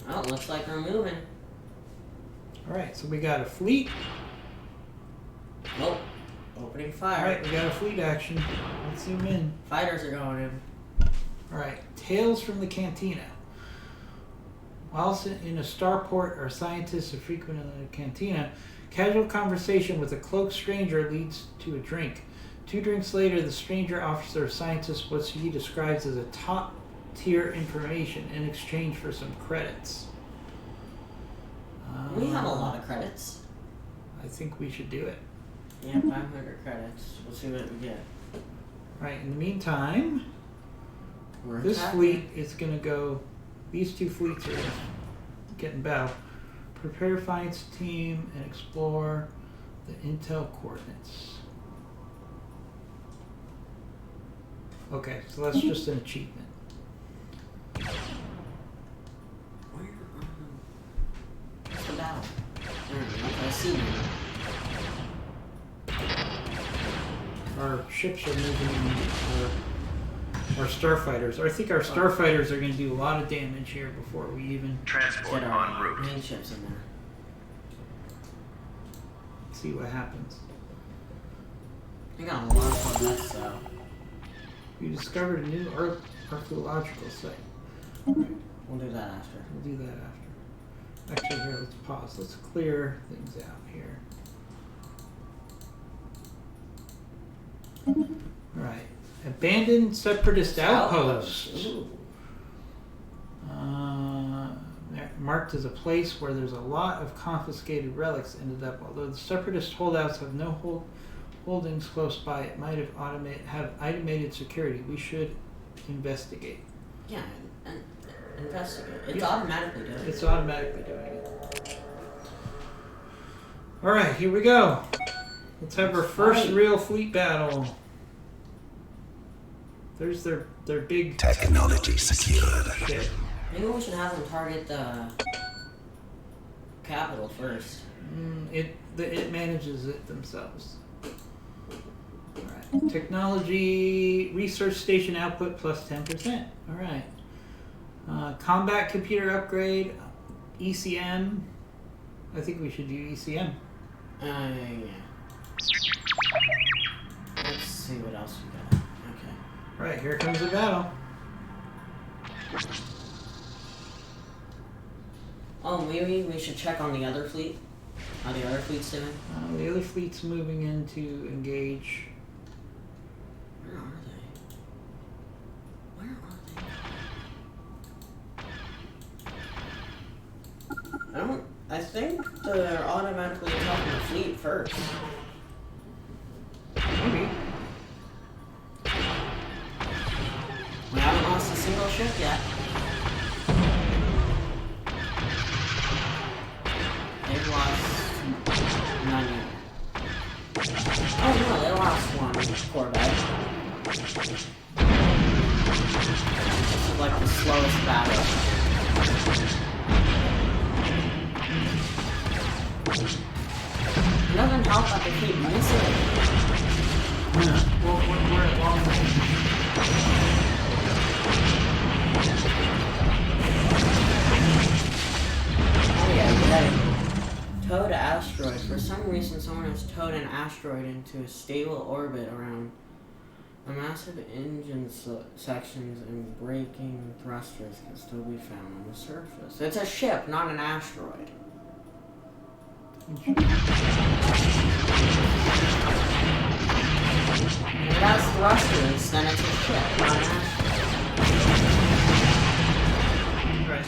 Oh, looks like we're moving. Alright, so we got a fleet. Oh, opening fire. Alright, we got a fleet action. Let's zoom in. Fighters are going in. Alright, Tales from the Cantina. Whilst in a starport, our scientists are frequent in the cantina. Casual conversation with a cloaked stranger leads to a drink. 2 drinks later, the stranger offers our scientists what he describes as a top-tier information in exchange for some credits. We have a lot of credits. I think we should do it. Yeah, 500 credits. We'll see what we get. Right, in the meantime, this attacking. fleet is going to go... These 2 fleets are getting battle. Prepare finds team and explore the intel coordinates. Okay, so that's just an achievement. What's the battle? I see you. Our ships are moving in, our starfighters. I think our starfighters are going to do a lot of damage here before we even Transport get our en route. main ships in there. see what happens. I got a lot of corvettes though. You discovered a new archaeological site. We'll do that after. We'll do that after. Actually, here, let's pause. Let's clear things out here. Alright. Abandoned separatist outpost. Ooh. Marked as a place where there's a lot of confiscated relics ended up. Although the separatist holdouts have no holdings close by, it might have automated security. We should investigate. Yeah, and investigate. It's Yeah. automatically doing it. It's automatically doing it. Alright, here we go. Let's have our first real fleet battle. There's their big Technology secured. ship. Maybe we should have them target the capital first. It manages it themselves. Alright. Technology research station output plus 10%. Alright. Combat computer upgrade. ECM. I think we should do ECM. Yeah. Let's see what else we got. Okay. Alright, here comes the battle. Oh, maybe we should check on the other fleet. How the other fleet's doing. The other fleet's moving in to engage. Where are they? I think they're automatically attacking the fleet first. Maybe. We haven't lost a single ship yet. They've lost none yet. Oh no, lost one Corvette. This is like the slowest battle. It doesn't help that they keep missing. Well, we're at long range. Oh yeah, you're right. Towed asteroid. For some reason, someone has towed an asteroid into a stable orbit around a massive engine sections and braking thrusters can still be found on the surface. It's a ship, not an asteroid. If it has thrusters, then it's a ship, not an asteroid. Right,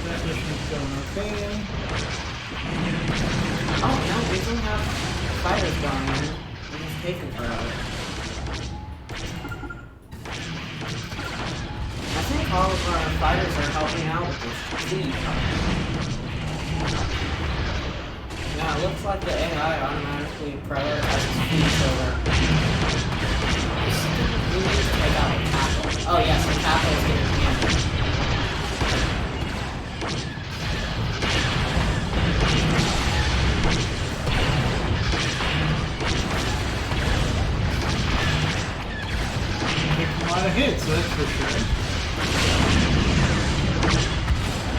that mission's going okay. Oh no, we don't have fighters going in. We're just taking forever. I think all of our fighters are helping out with this fleet. Yeah, it looks like the AI automatically prioritizes fleets over. We need to take out the capital. Oh yes, the capital is getting hammered. A lot of hits, that's for sure.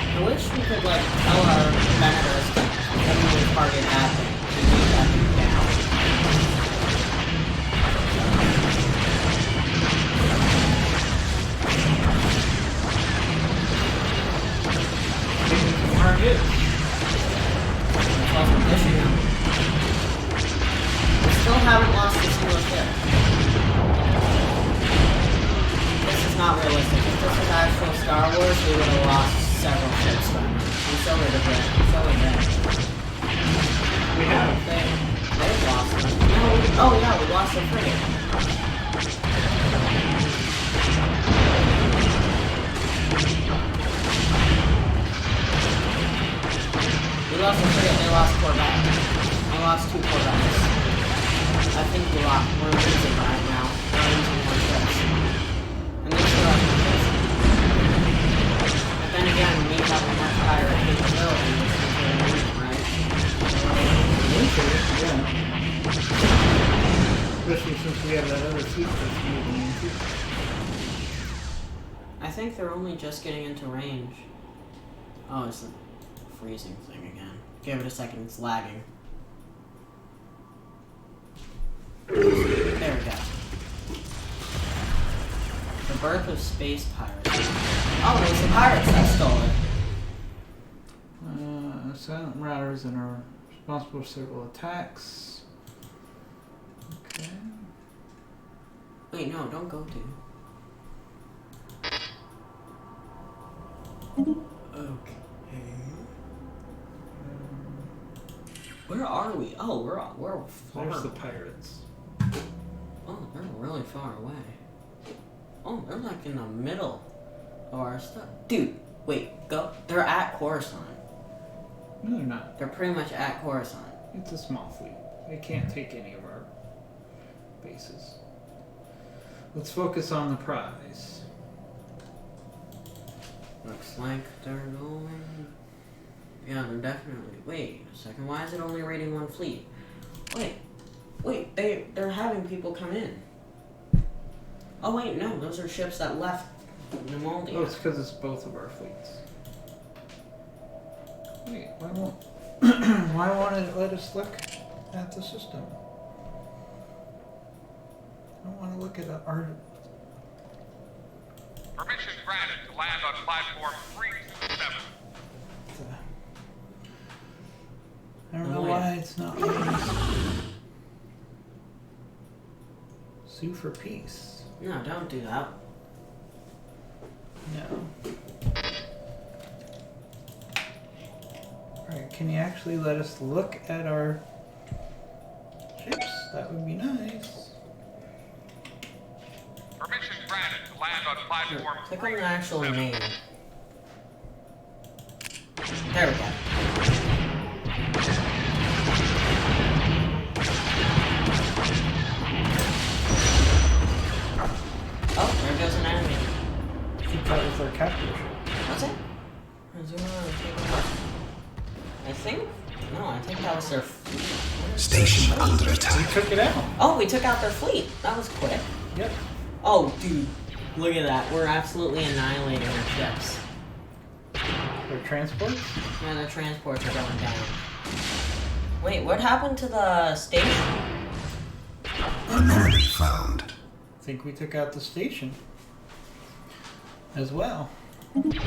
I wish we could like tell our competitors to only target that thing and take that thing down. Target. That's all we're pushing them. We still haven't lost a single ship. This is not realistic. If this was actual Star Wars, we would have lost several ships by now. And so would have been. So would they. We have. They've lost them. No, oh yeah, we lost a frigate. We lost a frigate, they lost Corvette. We lost 2 Corvettes. I think we're losing right now. We're losing more ships. And these are our ships. But then again, we have a much higher capability, which is very important, right? Yeah. Especially since we have that other fleet that's moving into. I think they're only just getting into range. Oh, it's the freezing thing again. Give it a second, it's lagging. There we go. The birth of space pirates. Oh, it was the pirates that stole it. Silent routers and are responsible for several attacks. Okay. Wait, no, don't go to. Okay. Where are we? Oh, we're far. There's the pirates. Oh, they're really far away. Oh, they're like in the middle of our stuff. Dude, wait, go. They're at Coruscant. No, they're not. They're pretty much at Coruscant. It's a small fleet. They can't take any of our bases. Let's focus on the prize. Looks like they're going. Yeah, they're definitely. Wait a second. Why is it only raiding 1 fleet? Wait. They're having people come in. Oh wait, no. Those are ships that left Nemaldia. Oh, it's because it's both of our fleets. Wait, why won't it let us look at the system? I don't want to look at our. Permission granted to land on platform 327. I don't know why it's not letting us. Sue for peace. No, don't do that. No. Alright, can you actually let us look at our ships? That would be nice. Permission granted to land on platform Click on the actual name. There we go. station under We attack. took it out. Oh, we took out their fleet. That was quick. Yep. Oh, dude. Look at that. We're absolutely annihilating their ships. Their transports? Yeah, their transports are going down. Wait, what happened to the station? Anomaly found. I think we took out the station as well. Let's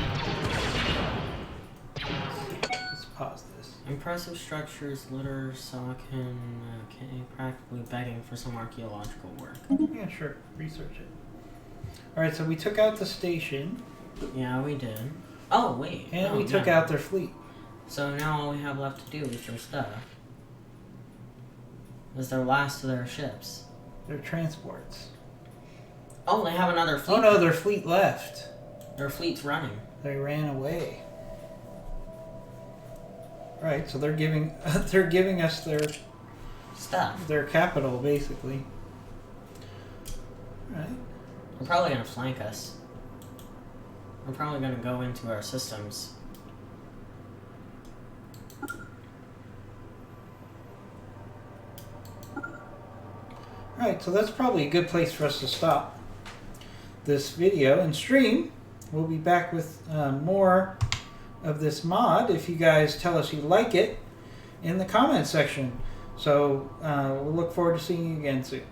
pause this. Impressive structures, litter, Saucon, practically begging for some archaeological work. Yeah, sure. Research it. Alright, so we took out the station. Yeah, we did. Oh, wait. And oh, we took yeah. out their fleet. So now all we have left to do is their stuff. Is their last of their ships. Their transports. Oh, they have another fleet. Oh no, their fleet left. Their fleet's running. They ran away. Right, so they're giving us Stuff. their capital basically. Right. They're probably gonna flank us. They're probably gonna go into our systems. Alright, so that's probably a good place for us to stop this video and stream. We'll be back with more of this mod if you guys tell us you like it in the comment section. So we'll look forward to seeing you again soon.